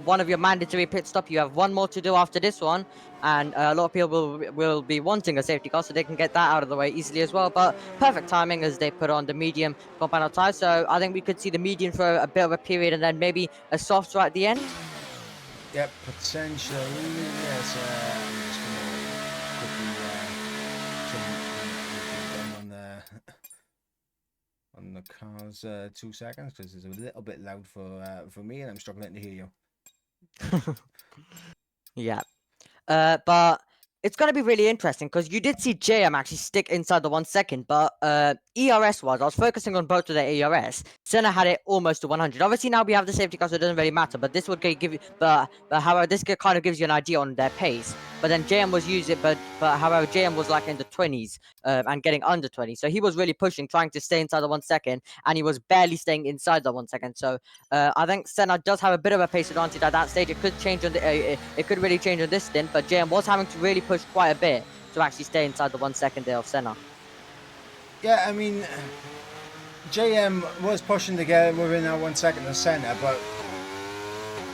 one of your mandatory pit stop. You have one more to do after this one, and a lot of people will be wanting a safety car so they can get that out of the way easily as well. But perfect timing as they put on the medium compound tire. So I think we could see the medium for a bit of a period and then maybe a soft right at the end. Yep, potentially. Yes, I'm just gonna quickly on the cars 2 seconds because it's a little bit loud for me and I'm struggling to hear you. Yeah, but it's going to be really interesting because you did see JM actually stick inside the 1 second, but ERS wise, I was focusing on both of their ERS. Senna had it almost to 100. Obviously now we have the safety car, so it doesn't really matter. But this would give you, but however, this kind of gives you an idea on their pace. But then JM was using, but however, JM was like in the 20s and getting under 20. So he was really pushing, trying to stay inside the 1 second, and he was barely staying inside the 1 second. So I think Senna does have a bit of a pace advantage at that stage. It could change on it could really change on this stint, but JM was having to really push quite a bit to actually stay inside the 1 second there of Senna. Yeah, I mean, JM was pushing to get within that 1 second of Senna, but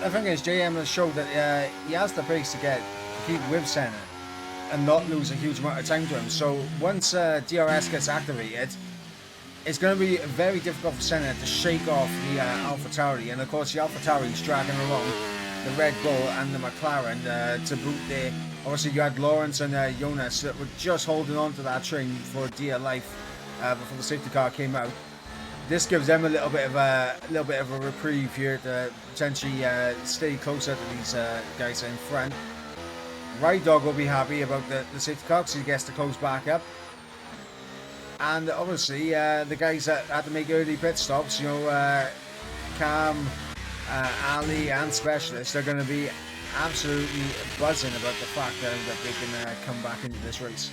the thing is, JM has showed that he has the pace to keep with Senna and not lose a huge amount of time to him. So once DRS gets activated, it's going to be very difficult for Senna to shake off the AlphaTauri, and of course the AlphaTauri is dragging along the Red Bull and the McLaren to boot there. Obviously you had Lawrence and Jonas that were just holding on to that train for dear life before the safety car came out. This gives them a little bit of a reprieve here to potentially stay closer to these guys in front. Ride Dog will be happy about the safety car because he gets to close back up. And obviously the guys that had to make early pit stops, you know, Cam, Ali and Specialist, they're going to be absolutely buzzing about the fact that they can come back into this race.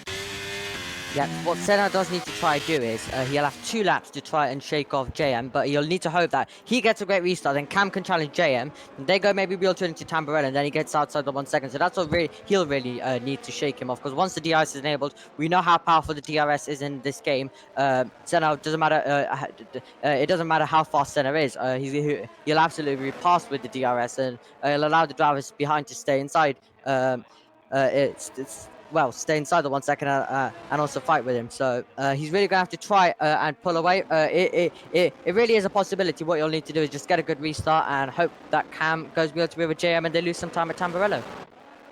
Yeah, what Senna does need to try do is he'll have 2 laps to try and shake off JM, but he'll need to hope that he gets a great restart, then Cam can challenge JM, and they go maybe wheel turn into Tamburello, and then he gets outside the 1 second. So that's what really he'll really need to shake him off, because once the DRS is enabled, we know how powerful the DRS is in this game. Senna doesn't matter. It doesn't matter how fast Senna is. He'll absolutely be past with the DRS, and he'll allow the drivers behind to stay inside. Well, stay inside the 1 second and also fight with him. So he's really gonna have to try and pull away. It really is a possibility. What you'll need to do is just get a good restart and hope that Cam goes to be with JM and they lose some time at Tamburello.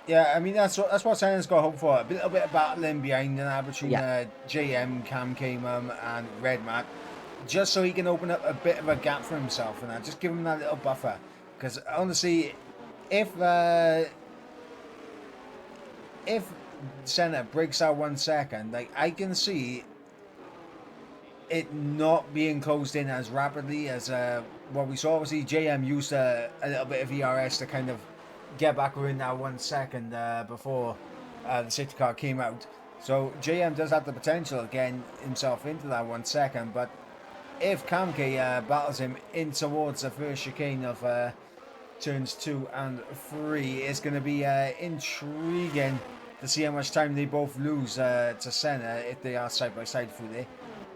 Yeah, I mean that's what Senna's got hope for. A little bit of battling behind and between JM, Cam Kamum, and Red Mac, just so he can open up a bit of a gap for himself and just give him that little buffer. Because honestly, if Senna breaks out 1 second, like I can see it not being closed in as rapidly as what we saw. Obviously, JM used a little bit of ERS to kind of get back within that 1 second before the safety car came out. So JM does have the potential of getting himself into that 1 second, but if Kamke battles him in towards the first chicane of turns 2 and 3, it's going to be intriguing to see how much time they both lose to Senna if they are side by side through there.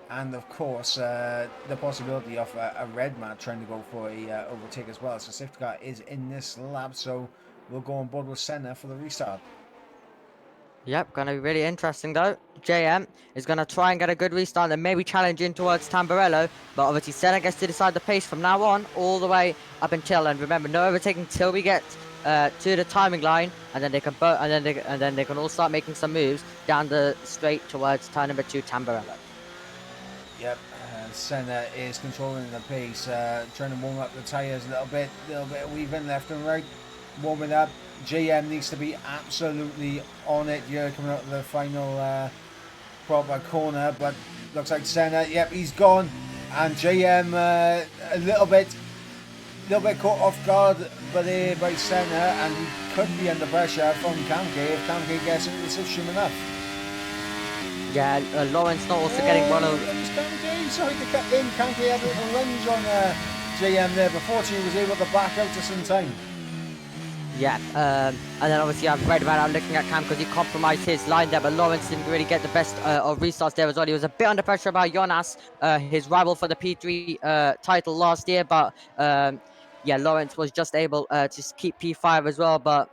And of course, the possibility of a red man trying to go for a overtake as well. So safety car is in this lap, so we'll go on board with Senna for the restart. Yep, gonna be really interesting though. JM is gonna try and get a good restart and maybe challenge in towards Tamburello, but obviously Senna gets to decide the pace from now on, all the way up until, and remember, no overtaking till we get to the timing line, and then they can they can all start making some moves down the straight towards turn number 2, Tamburello. Yep, Senna is controlling the pace, trying to warm up the tyres a little bit of weaving left and right, warming up. JM needs to be absolutely on it here coming out of the final proper corner, but looks like Senna, yep, he's gone, and JM a little bit caught off guard by Senna, and he could be under pressure from Kamke if Kamke gets into the system enough. Yeah, Lawrence not also getting one of... Kamke, sorry to cut in. Kamke had a little lunge on JM there before she was able to back out to some time. Yeah, and then obviously I've read about looking at Cam because he compromised his line there, but Lawrence didn't really get the best of restarts there as well. He was a bit under pressure by Jonas, his rival for the P3 title last year, but yeah, Lawrence was just able to keep P5 as well, but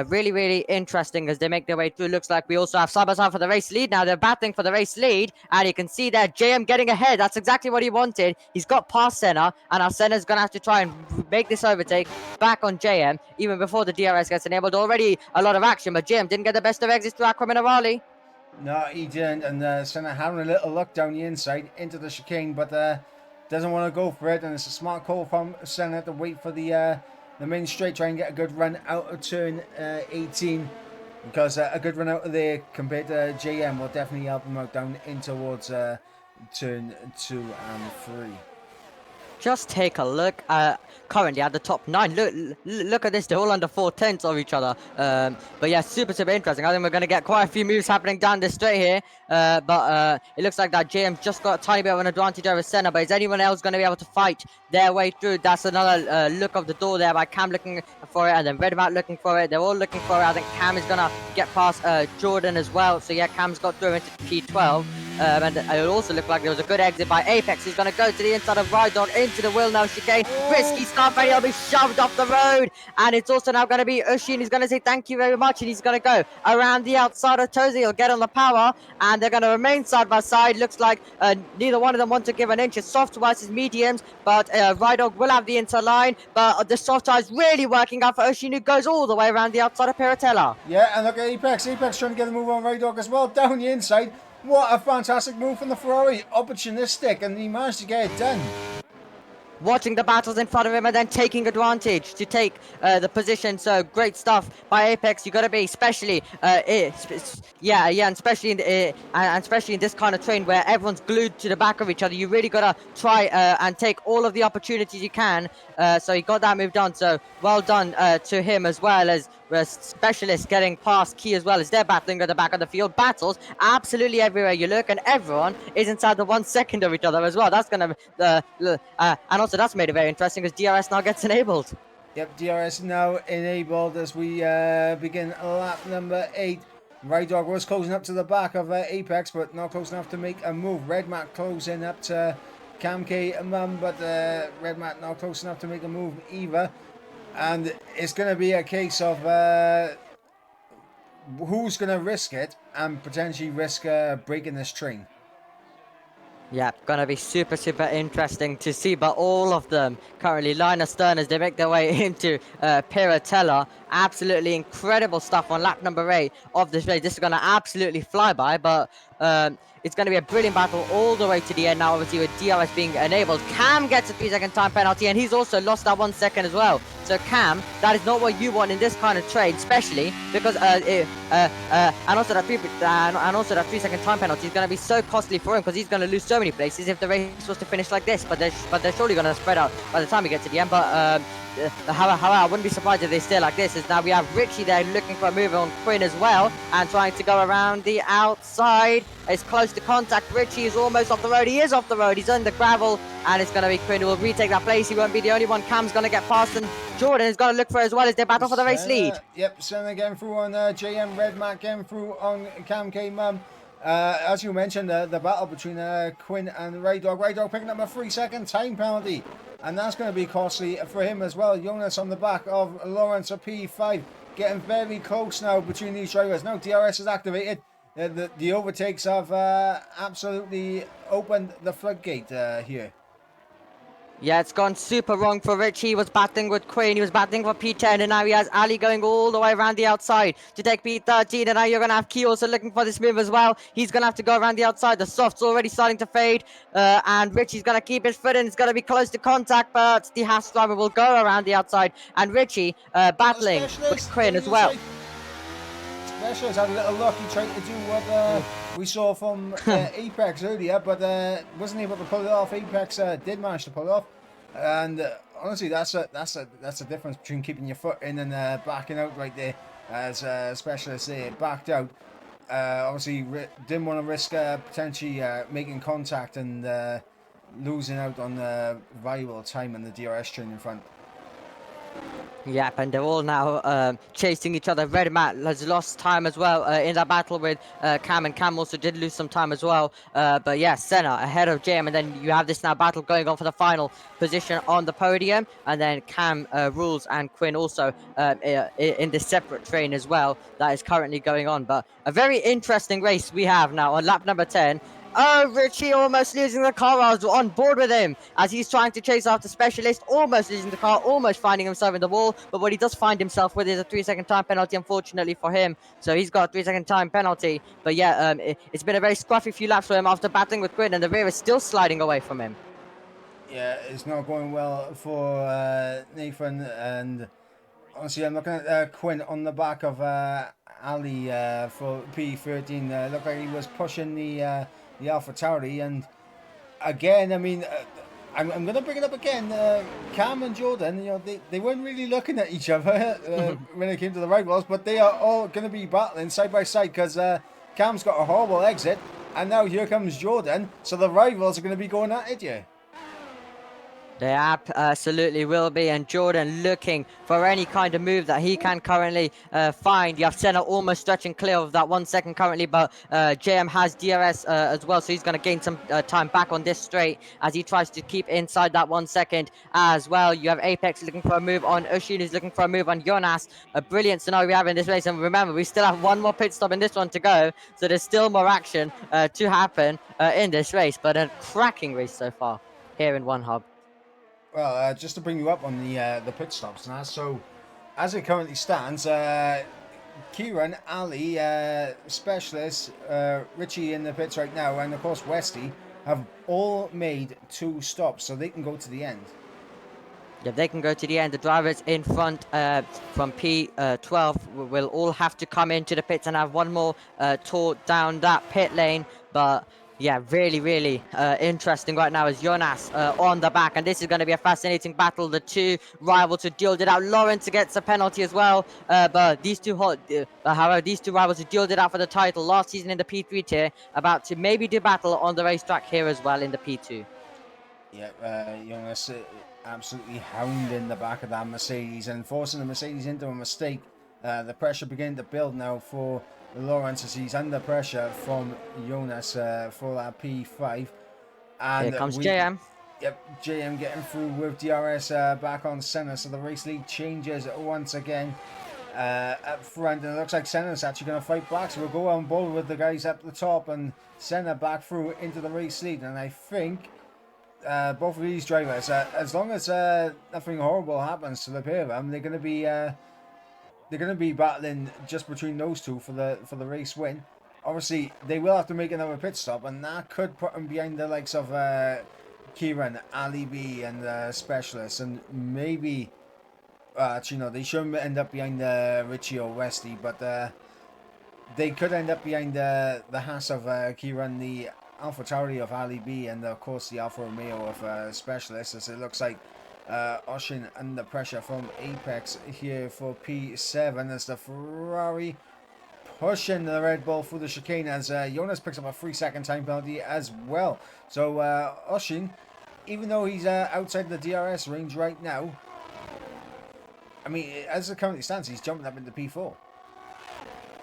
really, really interesting as they make their way through. Looks like we also have side by side for the race lead now. They're battling for the race lead, and you can see there JM getting ahead. That's exactly what he wanted. He's got past Senna, and now Senna's going to have to try and make this overtake back on JM, even before the DRS gets enabled. Already a lot of action, but JM didn't get the best of exits to Aqua Minerali. No, he didn't, and Senna having a little look down the inside into the chicane, but doesn't want to go for it, and it's a smart call from Senna to wait for the main straight, try and get a good run out of turn 18, because a good run out of there compared to JM will definitely help him out down in towards turn 2 and 3. Just take a look currently at the top 9. Look at this, they're all under 4/10 of each other. But yeah, super interesting. I think we're going to get quite a few moves happening down this straight here. But it looks like that JM just got a tiny bit of an advantage over Senna, but is anyone else going to be able to fight their way through? That's another look of the door there by Cam looking for it, and then Redmount looking for it. They're all looking for it. I think Cam is going to get past Jordan as well. So yeah, Cam's got through into P12. And it also looked like there was a good exit by Apex. He's going to go to the inside of Rydon into the wheel now chicane. Risky start, but he'll be shoved off the road. And it's also now going to be Ushin. He's going to say thank you very much. And he's going to go around the outside of Tozy. He'll get on the power. And they're going to remain side by side. Looks like neither one of them want to give an inch. It's soft versus mediums. But Rydon will have the inside line. But the soft side is really working out for Ushin, who goes all the way around the outside of Piratella. Yeah, and look at Apex. Apex trying to get a move on Rydon as well. Down the inside. What a fantastic move from the Ferrari. Opportunistic, and he managed to get it done. Watching the battles in front of him and then taking advantage to take the position. So great stuff by Apex. You got to be, especially, and especially in this kind of train where everyone's glued to the back of each other. You really got to try and take all of the opportunities you can. So he got that move done. So well done to him, as well as Specialists getting past Key as well as they're battling at the back of the field. Battles absolutely everywhere you look, and everyone is inside the 1 second of each other as well. That's gonna and also that's made it very interesting because DRS now gets enabled. Yep, DRS now enabled as we begin lap number 8. Red Dog was closing up to the back of Apex, but not close enough to make a move. Red Mat closing up to Cam K Mum, but Red Mat not close enough to make a move either. And it's going to be a case of who's going to risk it and potentially risk breaking this train. Yeah, gonna be super interesting to see, but all of them currently line astern as they make their way into Piratella. Absolutely incredible stuff on lap number 8 of this race. This is gonna absolutely fly by, but it's going to be a brilliant battle all the way to the end now, obviously with DRS being enabled. Cam gets a 3-second time penalty, and he's also lost that 1 second as well. So Cam, that is not what you want in this kind of trade, especially because and also that 3-second time penalty is going to be so costly for him because he's going to lose so many places if the race was to finish like this. But they're surely going to spread out by the time we get to the end. But however, I wouldn't be surprised if they stay like this. As now we have Richie there looking for a move on Quinn as well and trying to go around the outside. It's close to contact. Richie is almost off the road. He is off the road. He's on the gravel, and it's going to be Quinn who will retake that place. He won't be the only one. Cam's going to get past, and Jordan is going to look for it as well as they battle for the race lead. Yep, Senna getting through on JM, Red Mac getting through on Cam K Mum. As you mentioned, the battle between Quinn and Ray Dog. Ray Dog picking up a 3-second time penalty, and that's going to be costly for him as well. Jonas on the back of Lawrence of P5, getting very close now between these drivers. Now DRS is activated. The overtakes have absolutely opened the floodgate here. Yeah, it's gone super wrong for Rich. He was battling with Quinn. He was battling for P10, and now he has Ali going all the way around the outside to take P13. And now you're going to have Key also looking for this move as well. He's going to have to go around the outside. The soft's already starting to fade. And Richie's going to keep his foot in. It's going to be close to contact, but the Haas driver will go around the outside. And Richie battling with Quinn as well. Specialist had a little luck. He tried to do what we saw from Apex earlier, but wasn't able to pull it off. Apex did manage to pull it off, and honestly, that's a difference between keeping your foot in and backing out right there. As Specialist there backed out, obviously didn't want to risk potentially making contact and losing out on valuable time in the DRS train in front. Yep, and they're all now chasing each other. Red Mat has lost time as well in that battle with Cam, and Cam also did lose some time as well. But yeah, Senna ahead of JM, and then you have this now battle going on for the final position on the podium, and then Cam, Rules, and Quinn also in this separate train as well that is currently going on. But a very interesting race we have now on lap number 10. Oh, Richie almost losing the car. I was on board with him as he's trying to chase after Specialist, almost losing the car, almost finding himself in the wall. But what he does find himself with is a 3-second time penalty, unfortunately for him. So he's got a 3-second time penalty. But yeah, it's been a very scruffy few laps for him after battling with Quinn, and the rear is still sliding away from him. Yeah, it's not going well for Nathan, and honestly, I'm looking at Quinn on the back of Ali for P13. Looked like he was pushing the AlphaTauri, and again, I mean, I'm going to bring it up again. Cam and Jordan, you know, they weren't really looking at each other when it came to the rivals, but they are all going to be battling side by side because Cam's got a horrible exit, and now here comes Jordan, so the rivals are going to be going at it, yeah. They absolutely will be, and Jordan looking for any kind of move that he can currently find. You have Senna almost stretching clear of that 1 second currently, but JM has DRS as well, so he's going to gain some time back on this straight as he tries to keep inside that 1 second as well. You have Apex looking for a move on Ushin, who's looking for a move on Jonas. A brilliant scenario we have in this race, and remember, we still have one more pit stop in this one to go, so there's still more action to happen in this race, but a cracking race so far here in One Hub. Well, just to bring you up on the pit stops now. So, as it currently stands, Kieran, Ali, Specialist, Richie in the pits right now, and of course Westy have all made 2 stops, so they can go to the end. Yeah, they can go to the end. The drivers in front from P12 will all have to come into the pits and have one more tour down that pit lane. But Yeah, really, really interesting right now is Jonas on the back, and this is going to be a fascinating battle. The two rivals who dueled it out. Lawrence gets a penalty as well, but however, these two rivals who dueled it out for the title last season in the P3 tier, about to maybe do battle on the racetrack here as well in the P2. Yeah, Jonas absolutely hounding the back of that Mercedes and forcing the Mercedes into a mistake. The pressure beginning to build now for Lawrence as he's under pressure from Jonas for that P5. Here And comes JM. yep, JM getting through with DRS back on Senna. So the race lead changes once again up front. And it looks like Senna's actually going to fight back. So we'll go on board with the guys up the top and Senna back through into the race lead. And I think both of these drivers, as long as nothing horrible happens to the pair of them, they're going to be battling just between those two for the race win. Obviously, they will have to make another pit stop, and that could put them behind the likes of Kieran, Ali B, and Specialist, and maybe actually no, they shouldn't end up behind Richie or Westy, but they could end up behind the Haas of Kieran, the Alpha Tauri of Ali B, and of course the Alfa Romeo of Specialist, as it looks like Oshin under pressure from Apex here for P7 as the Ferrari pushing the Red Bull through the chicane as Jonas picks up a 3-second time penalty as well. So Oshin, even though he's outside the DRS range right now, I mean, as it currently stands, he's jumping up into P4.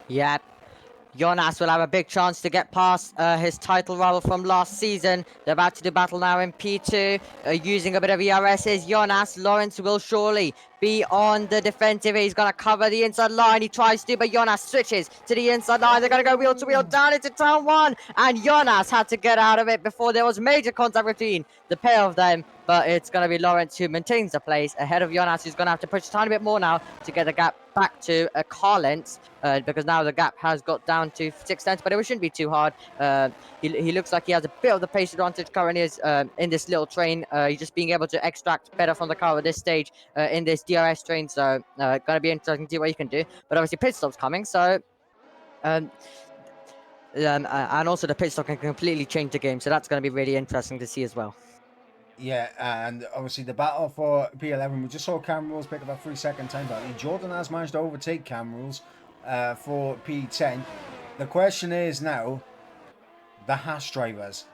Yep. Jonas will have a big chance to get past his title rival from last season. They're about to do battle now in P2, using a bit of ERS. Is Jonas. Lawrence will surely be on the defensive. He's going to cover the inside line. He tries to, but Jonas switches to the inside line. They're going to go wheel to wheel down into turn one. And Jonas had to get out of it before there was major contact between the pair of them. But it's going to be Lawrence who maintains the place ahead of Jonas, who's going to have to push a tiny bit more now to get the gap back to a car length, because now the gap has got down to 6 tenths, but it shouldn't be too hard. He looks like he has a bit of the pace advantage currently is, in this little train. He's just being able to extract better from the car at this stage in this DRS train, so going to be interesting to see what he can do. But obviously pit stop's coming, so and also the pit stop can completely change the game, so that's going to be really interesting to see as well. Yeah, and obviously the battle for P11, we just saw Cam Rules pick up a 3-second time penalty. Jordan has managed to overtake Cam Rules for P10. The question is now, the Haas drivers.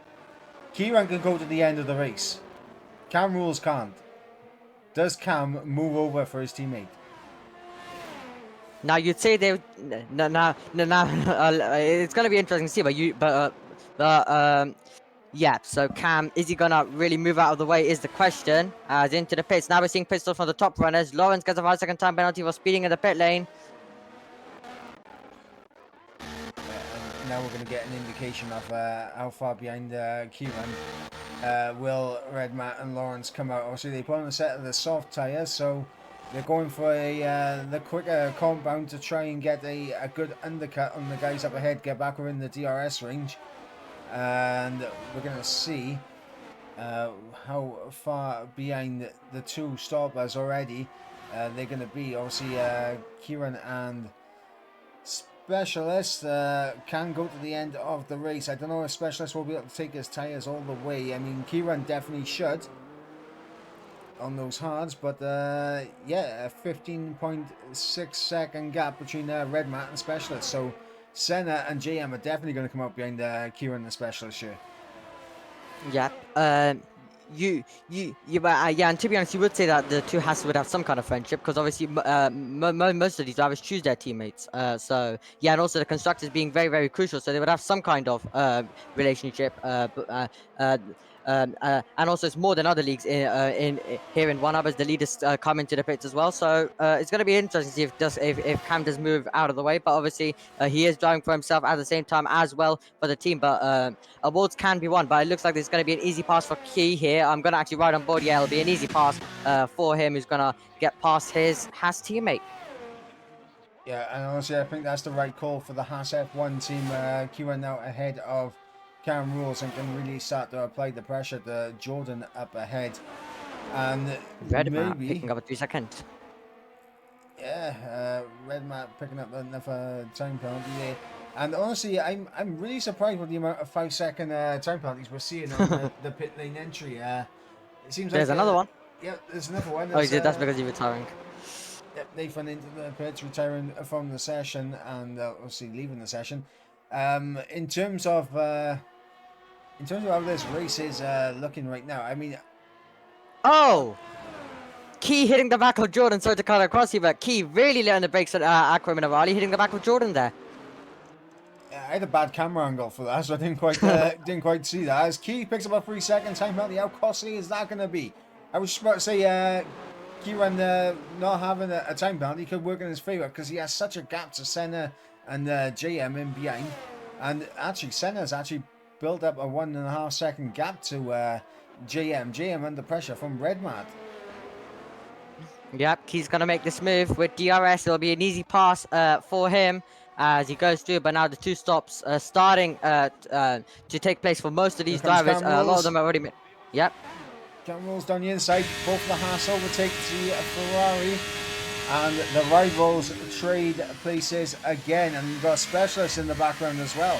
Kieran can go to the end of the race. Cam Rules can't. Does Cam move over for his teammate? Now you'd say they no, it's going to be interesting to see, yeah, so Cam, is he gonna really move out of the way is the question. As into the pits. Now we're seeing pit stops from the top runners. Lawrence gets a 5-second time penalty for speeding in the pit lane. Now we're going to get an indication of how far behind Kieran will Red Matt and Lawrence come out. Obviously they put on a set of the soft tyres, so they're going for the quicker compound to try and get a good undercut on the guys up ahead, get back within the DRS range. And we're going to see how far behind the two stoppers already they're going to be. Obviously, Kieran and Specialist can go to the end of the race. I don't know if Specialist will be able to take his tyres all the way. I mean, Kieran definitely should on those hards, but yeah, a 15.6 second gap between Red Mat and Specialist. So Senna and JM are definitely going to come out behind Kieran the Specialist here. Yeah. Yeah, and to be honest, you would say that the two Haas would have some kind of friendship, because obviously most of these drivers choose their teammates. So yeah, and also the constructors being very, very crucial, so they would have some kind of relationship. And also it's more than other leagues in here in one up as the leaders come into the pits as well. So it's going to be interesting to see if Cam does move out of the way. But obviously he is driving for himself at the same time as well for the team. But awards can be won. But it looks like there's going to be an easy pass for Key here. I'm going to actually ride on board. Yeah, it'll be an easy pass for him, who's going to get past his Haas teammate. Yeah, and honestly, I think that's the right call for the Haas F1 team. Kieran now ahead of Cam Rules and can really start to apply the pressure to Jordan up ahead. And maybe picking up a 3-second. Yeah, Red Mat picking up another time penalty there. And honestly, I'm really surprised with the amount of 5 second time penalties we're seeing on the pit lane entry. It seems like There's another one. yeah, there's another one. Oh, you There's did. That's because you're retiring. yep, Nathan into the pits, retiring from the session, and obviously leaving the session. In terms of how this race is looking right now, I mean, Oh! Key hitting the back of Jordan. Sorry to cut across you, but Key really letting the brakes at Akram and Arali hitting the back of Jordan there. I had a bad camera angle for that, so I didn't quite see that. As Key picks up a 3 second time penalty, how costly is that going to be? I was just about to say, Kieran not having a time penalty could work in his favour because he has such a gap to Senna and JM in behind, and actually Senna's actually built up a 1.5 second gap to JM. JM under pressure from Redmat. Yep, he's gonna make this move with DRS. It'll be an easy pass for him as he goes through. But now the two stops starting to take place for most of Here these comes drivers. A lot of Rules. them are already. Yep. Rules down the inside. Both the Haas overtake the Ferrari. And the rivals trade places again. And you've got Specialists in the background as well.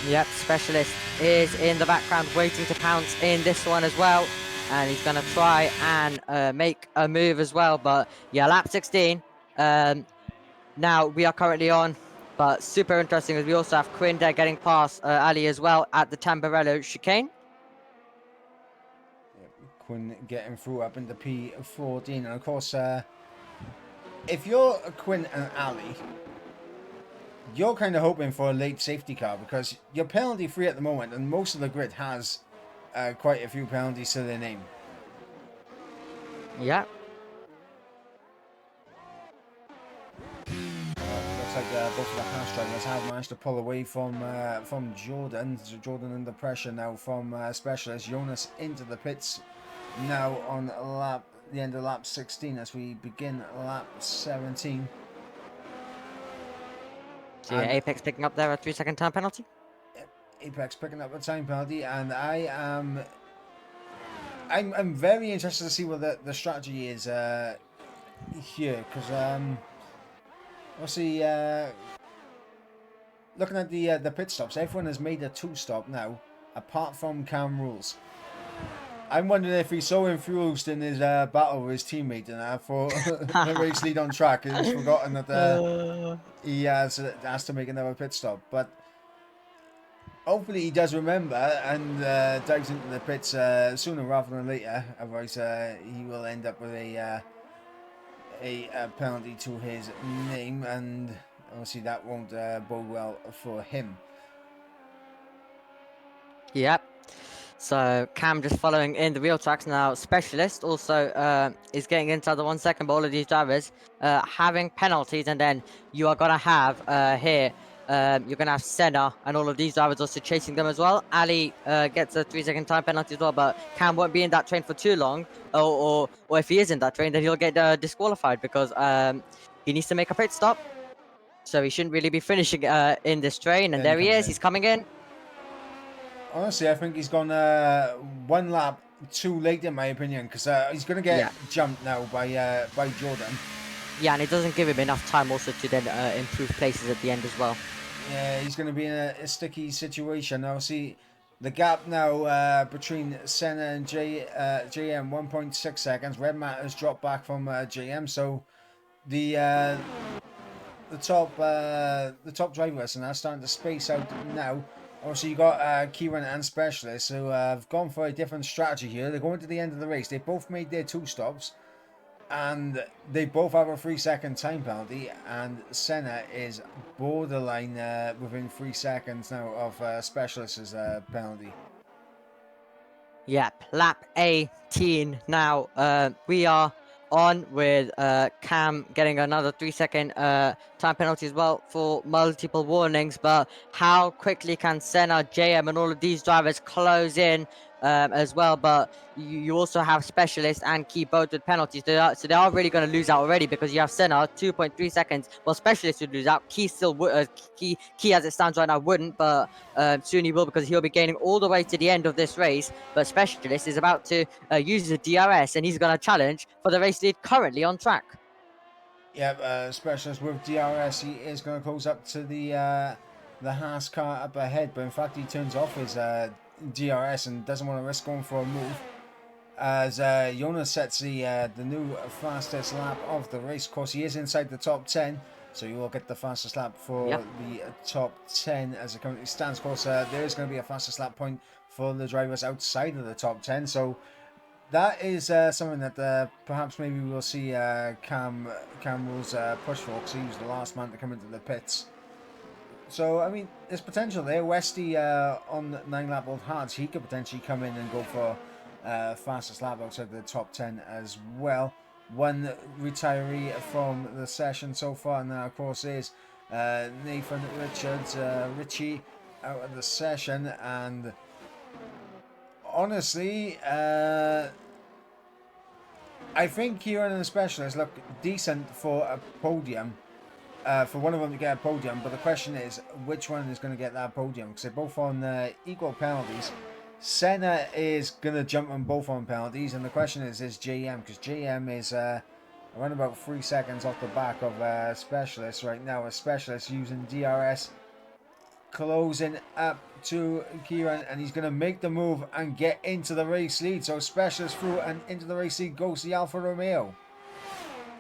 Yep, Specialist is in the background waiting to pounce in this one as well. And he's going to try and make a move as well. But yeah, lap 16. Now we are currently on. But super interesting as we also have Quinn there getting past Ali as well at the Tamburello chicane. Quinn getting through up into P14. And of course, if you're Quinn and Ali, you're kind of hoping for a late safety car because you're penalty free at the moment. And most of the grid has quite a few penalties to their name. Yeah. Looks like both of the Haas drivers have managed to pull away from Jordan. So Jordan under pressure now from Specialist. Jonas into the pits now on the end of lap 16 as we begin lap 17. So yeah, Apex picking up there a 3-second time penalty. Apex picking up a time penalty, and I'm very interested to see what the strategy is here because obviously looking at the pit stops, everyone has made a 2-stop now apart from Cam Rules. I'm wondering if he's so infused in his battle with his teammate and for the race lead on track, he's forgotten that he has to make another pit stop. But hopefully he does remember and dives into the pits sooner rather than later. Otherwise, he will end up with a penalty to his name, and obviously that won't bode well for him. Yep. So Cam just following in the real tracks now. Specialist also is getting inside the 1 second, but all of these drivers having penalties, and then you are gonna have here. You're gonna have Senna and all of these drivers also chasing them as well. Ali gets a 3-second time penalty as well, but Cam won't be in that train for too long. Or if he is in that train, then he'll get disqualified because he needs to make a pit stop. So he shouldn't really be finishing in this train. And there he is. He's coming in. Honestly, I think he's gone 1 lap too late in my opinion because he's going to get jumped now by Jordan. Yeah, and it doesn't give him enough time also to then improve places at the end as well. Yeah, he's going to be in a sticky situation. Now, see, the gap now between Senna and JM, 1.6 seconds. Redmat has dropped back from JM, so the top drivers are now starting to space out now. Obviously, you got Kieran and Specialist who have gone for a different strategy here. They're going to the end of the race. They both made their 2 stops. And they both have a 3-second time penalty. And Senna is borderline within 3 seconds now of Specialist's penalty. Yep, lap 18 now. We are on with Cam getting another 3-second time penalty as well for multiple warnings. But how quickly can Senna, JM, and all of these drivers close in as well? But you also have Specialist and Key both with penalties. So they are really going to lose out already because you have Senna 2.3 seconds. Well, Specialist would lose out. Key still would. Key as it stands right now wouldn't, but soon he will because he'll be gaining all the way to the end of this race. But Specialist is about to use the DRS and he's going to challenge for the race lead currently on track. Yep, Specialist with DRS. He is going to close up to the Haas car up ahead, but in fact he turns off his DRS and doesn't want to risk going for a move. As Jonas sets the new fastest lap of the race. Of course, he is inside the top 10, so you will get the fastest lap for Yep. the top 10 as it currently stands. Of course, there is going to be a fastest lap point for the drivers outside of the top 10, so that is something that perhaps maybe we'll see Cam Rules push for, because he was the last man to come into the pits. So, I mean, there's potential there. Westy on 9 lap old hards, he could potentially come in and go for fastest lap outside the top 10 as well. One retiree from the session so far now, of course, is Nathan Richie out of the session. And honestly, I think Kieran and the Specialist look decent for a podium. For one of them to get a podium, but the question is which one is going to get that podium, because they're both on equal penalties. Senna is going to jump on both on penalties, and the question is JM, because JM is around about 3 seconds off the back of Specialist right now. A Specialist using DRS, closing up to Kieran, and he's going to make the move and get into the race lead. So Specialist through and into the race lead goes the Alfa Romeo.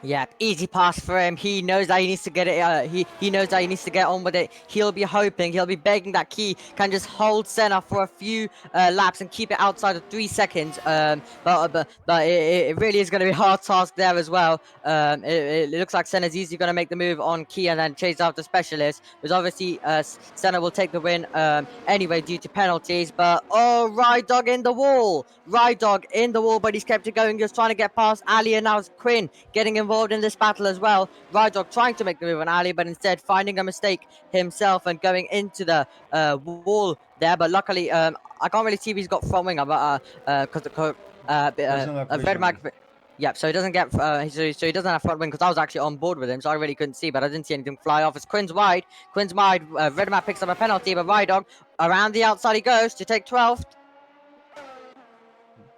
Yep, easy pass for him. He knows that he needs to get it. He knows that he needs to get on with it. He'll be hoping, he'll be begging that Key can just hold Senna for a few laps and keep it outside of 3 seconds. But it really is going to be a hard task there as well. It looks like Senna's easily going to make the move on Key and then chase after Specialist, because obviously Senna will take the win anyway due to penalties. But oh, Ride Dog in the wall, Ride Dog in the wall, but he's kept it going. Just trying to get past Ali, and now it's Quinn getting involved in this battle as well. Rydog trying to make the move on Ali, but instead finding a mistake himself and going into the wall there. But luckily, I can't really see if he's got front wing, but because Red Mag. Yep, so he doesn't get, so he doesn't have front wing, because I was actually on board with him, so I really couldn't see, but I didn't see anything fly off. As Quinn's wide, Red Map picks up a penalty, but Rydog around the outside he goes to take 12th.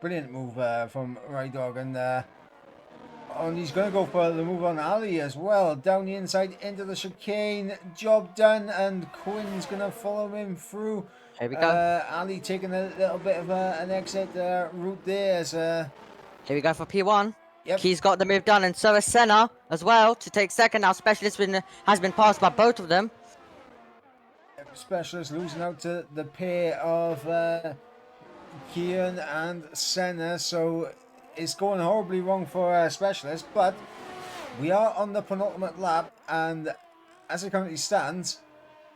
Brilliant move from Rydog, and he's going to go for the move on Ali as well. Down the inside into the chicane. Job done, and Quinn's going to follow him through. Here we go. Ali taking a little bit of an exit route there. As, here we go for P1. Yep. He's got the move done, and so is Senna as well to take second. Now Specialist has been passed by both of them. Specialist losing out to the pair of Kieran and Senna, so it's going horribly wrong for Specialist, but we are on the penultimate lap, and as it currently stands,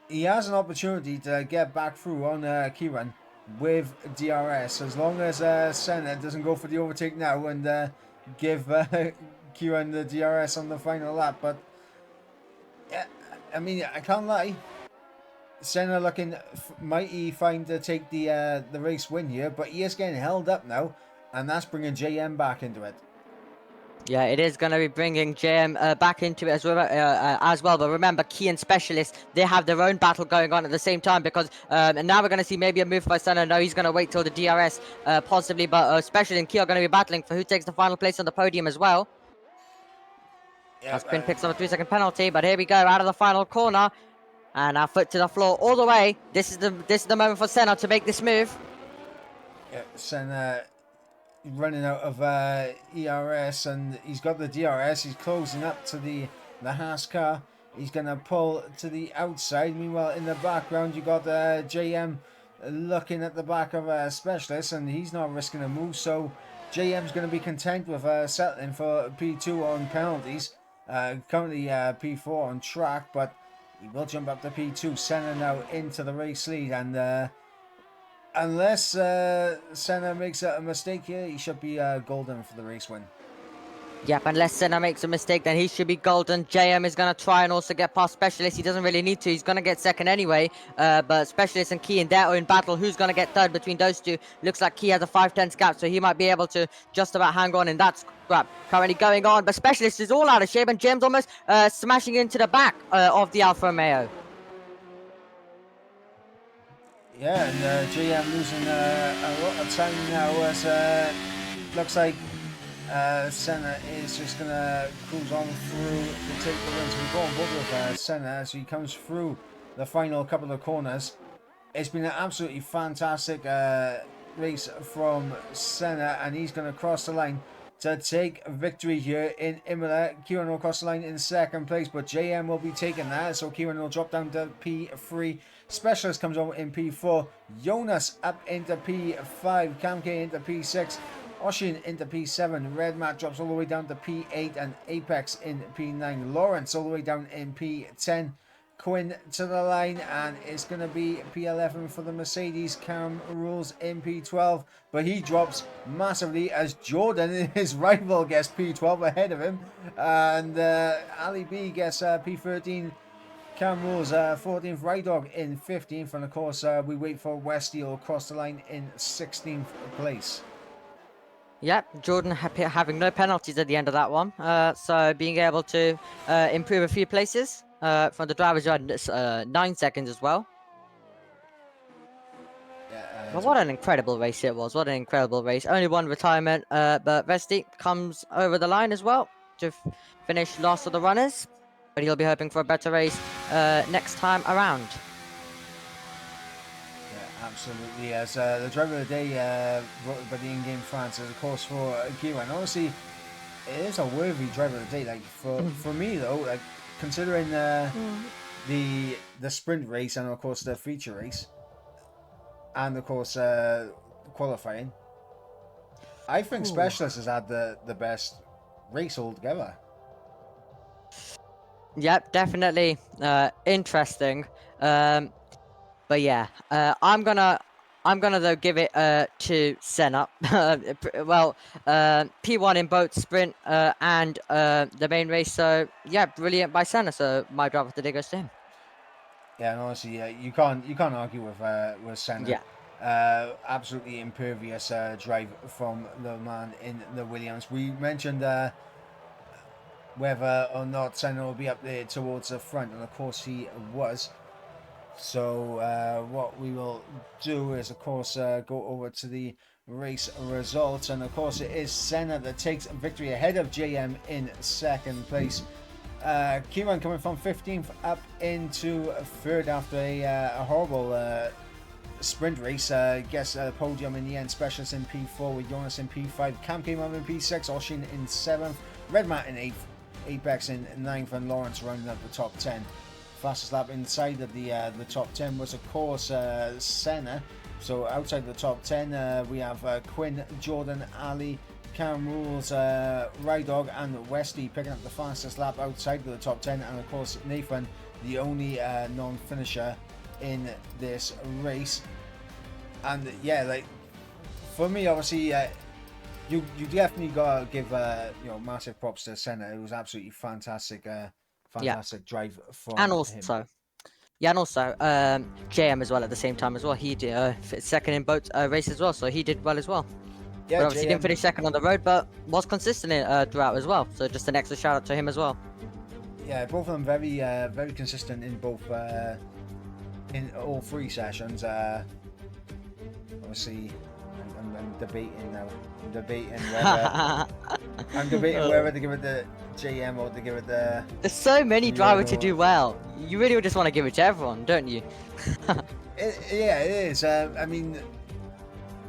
he has an opportunity to get back through on Kieran with DRS, as long as Senna doesn't go for the overtake now and give Kieran the DRS on the final lap. But yeah, I mean, I can't lie, Senna looking mighty fine to take the race win here, but he is getting held up now, and that's bringing JM back into it. Yeah, it is going to be bringing JM back into it as well. But remember, Key and Specialist, they have their own battle going on at the same time, because and now we're going to see maybe a move by Senna. No, he's going to wait till the DRS possibly, but Specialist and Key are going to be battling for who takes the final place on the podium as well. As Quinn picks up a 3-second penalty, but here we go, out of the final corner, and our foot to the floor all the way. This is the moment for Senna to make this move. Yeah, Senna running out of ERS, and he's got the DRS. He's closing up to the Haas car. He's going to pull to the outside. Meanwhile, in the background, you got JM looking at the back of Specialist, and he's not risking a move, so JM's going to be content with settling for P2 on penalties. Currently P4 on track, but he will jump up to P2. Senna now into the race lead, and unless Senna makes a mistake here, he should be golden for the race win. Yep, unless Senna makes a mistake, then he should be golden. JM is going to try and also get past Specialist. He doesn't really need to. He's going to get second anyway. But Specialist and Key in their own battle. Who's going to get third between those two? Looks like Key has a 5/10 gap, so he might be able to just about hang on in that scrap. Currently going on, but Specialist is all out of shape, and JM's almost smashing into the back of the Alfa Romeo. Yeah, and JM losing a lot of time now, as looks like Senna is just gonna cruise on through to take the wins. We've got on board with Senna as he comes through the final couple of corners. It's been an absolutely fantastic race from Senna, and he's going to cross the line to take victory here in Imola. Kieran will cross the line in second place, but JM will be taking that, so Kieran will drop down to P3. Specialist comes on in P4. Jonas up into P5. Camke into P6. Oshin into P7. Red Mat drops all the way down to P8, and Apex in P9. Lawrence all the way down in P10. Quinn to the line, and it's going to be P11 for the Mercedes. Cam Rules in P12, but he drops massively as Jordan, his rival, gets P12 ahead of him, and Ali B gets P13. Cam Rules 14th, Rydog in 15th, and of course we wait for Westy will cross the line in 16th place. Yep, Jordan having no penalties at the end of that one, so being able to improve a few places. From the drivers, 9 seconds as well. Yeah, But what an incredible race it was. What an incredible race. Only one retirement, but Vesti comes over the line as well to finish last of the runners. But he'll be hoping for a better race next time around. Yeah, absolutely. As the driver of the day voted by the in-game fans, is of course for Kieran. Honestly, it is a worthy driver of the day. Like for me though, like considering the sprint race and of course the feature race, and of course qualifying, I think Specialist has had the best race altogether. Yep, definitely interesting. But yeah, I'm gonna though give it to Senna. Well, P1 in both sprint and the main race. So yeah, brilliant by Senna. So my driver of the day goes to him. Yeah, and honestly, you can't argue with Senna. Yeah. Absolutely impervious drive from the man in the Williams. We mentioned whether or not Senna will be up there towards the front, and of course he was. So what we will do is, of course, go over to the race results, and of course it is Senna that takes victory ahead of JM in second place. Kieran coming from 15th up into third after a horrible sprint race. Gets a podium in the end. Specialist in P4 with Jonas in P5. Cam came up in P6. Oshin in 7th. Red Mat in 8th. Apex in 9th, and Lawrence rounding up the top 10. Fastest lap inside of the top 10 was of course Senna. So outside the top 10 we have Quinn, Jordan, Ali, Cam Rules, Rydog and Westy picking up the fastest lap outside of the top 10, and of course Nathan, the only non-finisher in this race. And yeah, like for me, obviously you definitely gotta give massive props to Senna. It was absolutely fantastic. Fantastic drive from and also him. Yeah, and also JM as well at the same time as well. He did second in both races as well, so he did well as well. Yeah, but obviously he didn't finish second on the road, but was consistent throughout as well. So just an extra shout out to him as well. Yeah, both of them very consistent in both in all three sessions. Obviously, I'm debating now. I'm debating whether to give it the JM or to give it the. There's so many drivers to do well. You really just want to give it to everyone, don't you? Yeah, it is. I mean, the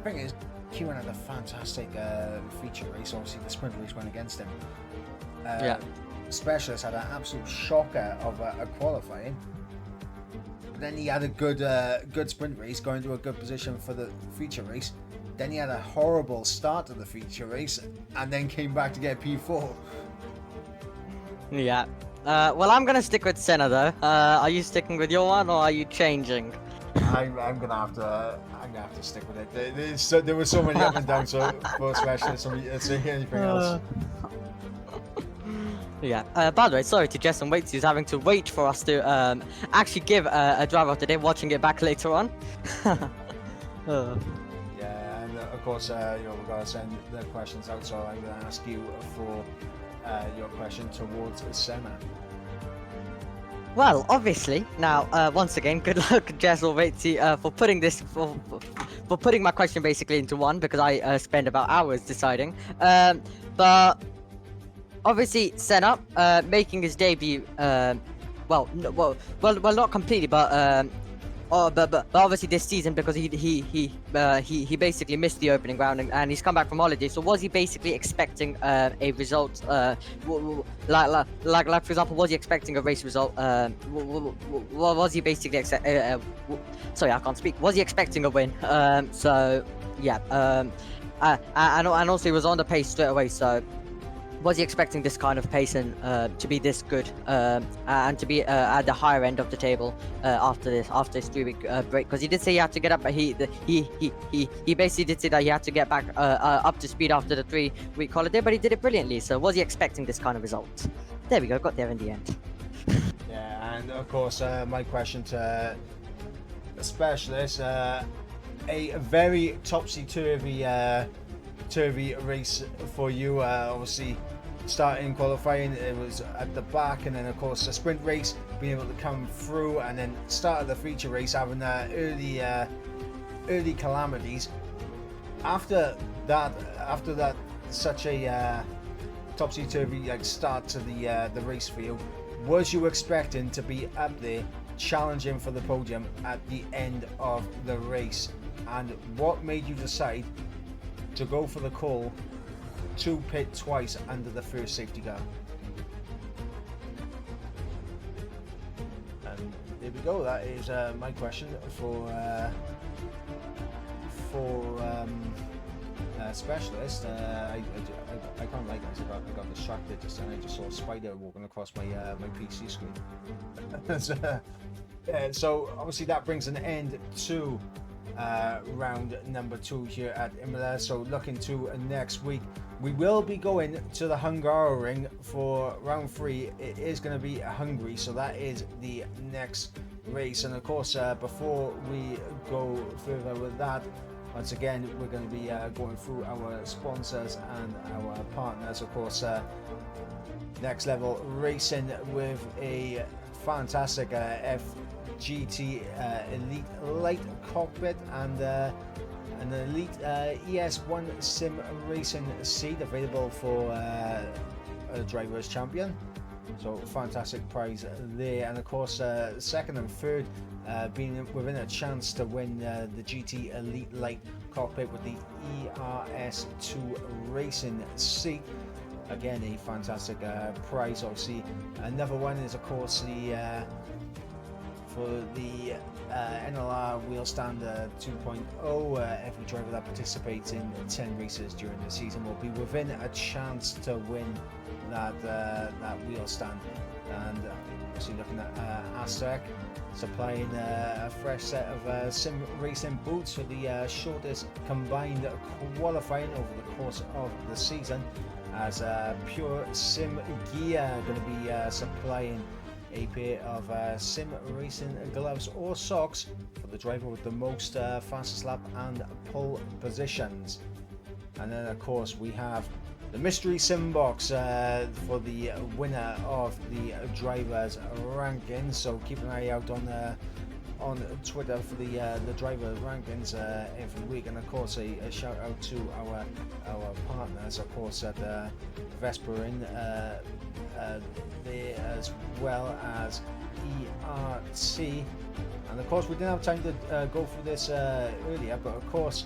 thing is, Kieran had a fantastic feature race. Obviously, the sprint race went against him. Yeah. Specialist had an absolute shocker of a qualifying. But then he had a good sprint race, going to a good position for the feature race. Then he had a horrible start to the feature race, and then came back to get P4. Yeah. Well, I'm gonna stick with Senna though. Are you sticking with your one, or are you changing? I'm gonna have to stick with it. There were so many up and downs for Specialist. So anything else. Yeah. By the way, sorry to Jess and Waits, who's having to wait for us to actually give a driver of the day. Watching it back later on. Yeah, and of course, we're gonna send the questions out. So I'm gonna ask you for your question towards Senna. Well, obviously, now once again, good luck, Jess or Waitsy, for putting this for putting my question basically into one, because I spend about hours deciding. But obviously, Senna making his debut. Well, no, well, not completely, but but obviously this season, because he basically missed the opening round, and he's come back from holiday. So was he basically expecting a result? Like for example, was he expecting a race result? Was he basically sorry, I can't speak. Was he expecting a win? So yeah. And also he was on the pace straight away. So was he expecting this kind of pace and to be this good and to be at the higher end of the table after this 3-week break? Because he did say he had to get up, but he basically did say that he had to get back up to speed after the 3-week holiday, but he did it brilliantly. So was he expecting this kind of result? There we go, got there in the end. Yeah, and of course, my question to the specialist, a very topsy-turvy race for you. Obviously, starting qualifying, it was at the back, and then of course the sprint race, being able to come through, and then started the feature race having early calamities. After that, such a topsy-turvy like start to the race for you, was you expecting to be up there challenging for the podium at the end of the race? And what made you decide to go for the call to pit twice under the first safety car? And there we go. That is my question for specialist. I can't like it. I got distracted just and I just saw a spider walking across my my PC screen. So obviously that brings an end to round number 2 here at Imola. So looking to next week, we will be going to the Hungaroring for round 3. It is going to be Hungary, so that is the next race. And of course, before we go further with that, once again we're going to be going through our sponsors and our partners. Of course, Next Level Racing with a fantastic FGT Elite Light cockpit and an Elite ES1 Sim Racing seat available for a Driver's Champion. So fantastic prize there, and of course second and third being within a chance to win the GT Elite Light cockpit with the ERS2 Racing seat. Again, a fantastic prize. Obviously, another one is of course the for the NLR wheel stand 2.0. Every driver that participates in 10 races during the season will be within a chance to win that wheel stand. And obviously looking at Aztec supplying a fresh set of sim racing boots for the shortest combined qualifying over the course of the season, as Pure Sim Gear going to be supplying a pair of sim racing gloves or socks for the driver with the most fastest lap and pole positions. And then of course we have the mystery sim box for the winner of the drivers rankings. So keep an eye out on Twitter for the driver rankings every week. And of course a shout out to our partners, of course, at Vesperin there, as well as ERT. And of course we didn't have time to go through this earlier, but of course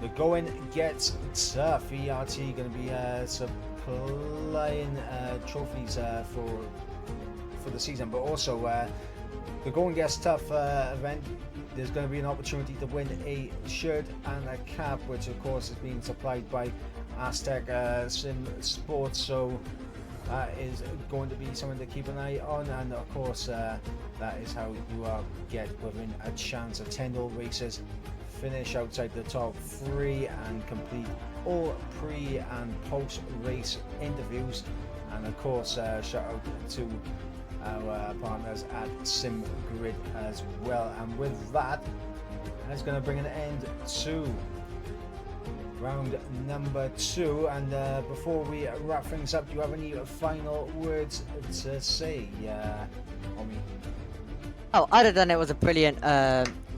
the going gets tough. ERT going to be supplying trophies for the season, but also the Going Gets Tough event, there's going to be an opportunity to win a shirt and a cap, which of course is being supplied by Aztec Sim Sports. So that is going to be something to keep an eye on, and of course that is how you get within a chance of 10 all races, finish outside the top 3 and complete all pre and post race interviews. And of course shout out to our partners at SimGrid as well. And with that, that's going to bring an end to round number 2. And before we wrap things up, do you have any final words to say, Omi? Oh, other than it was a brilliant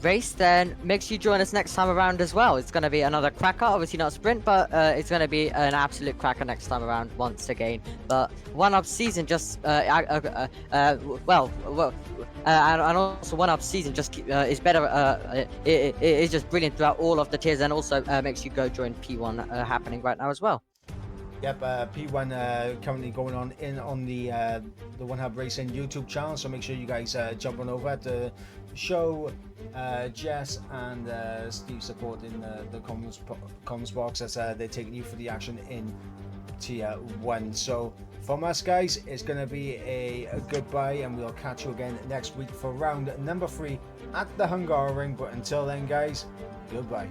race, then make sure you join us next time around as well. It's going to be another cracker, obviously not a sprint, but it's going to be an absolute cracker next time around once again. But one up season just and also one up season just is better. It is just brilliant throughout all of the tiers, and also makes you go join P1 happening right now as well. Yep, P1 currently going on the One Hub Racing YouTube channel, so make sure you guys jump on over to show Jess and Steve support in the comments box as they're taking you for the action in Tier 1. So from us guys, it's going to be a goodbye, and we'll catch you again next week for round number 3 at the Hungaroring. But until then guys, goodbye.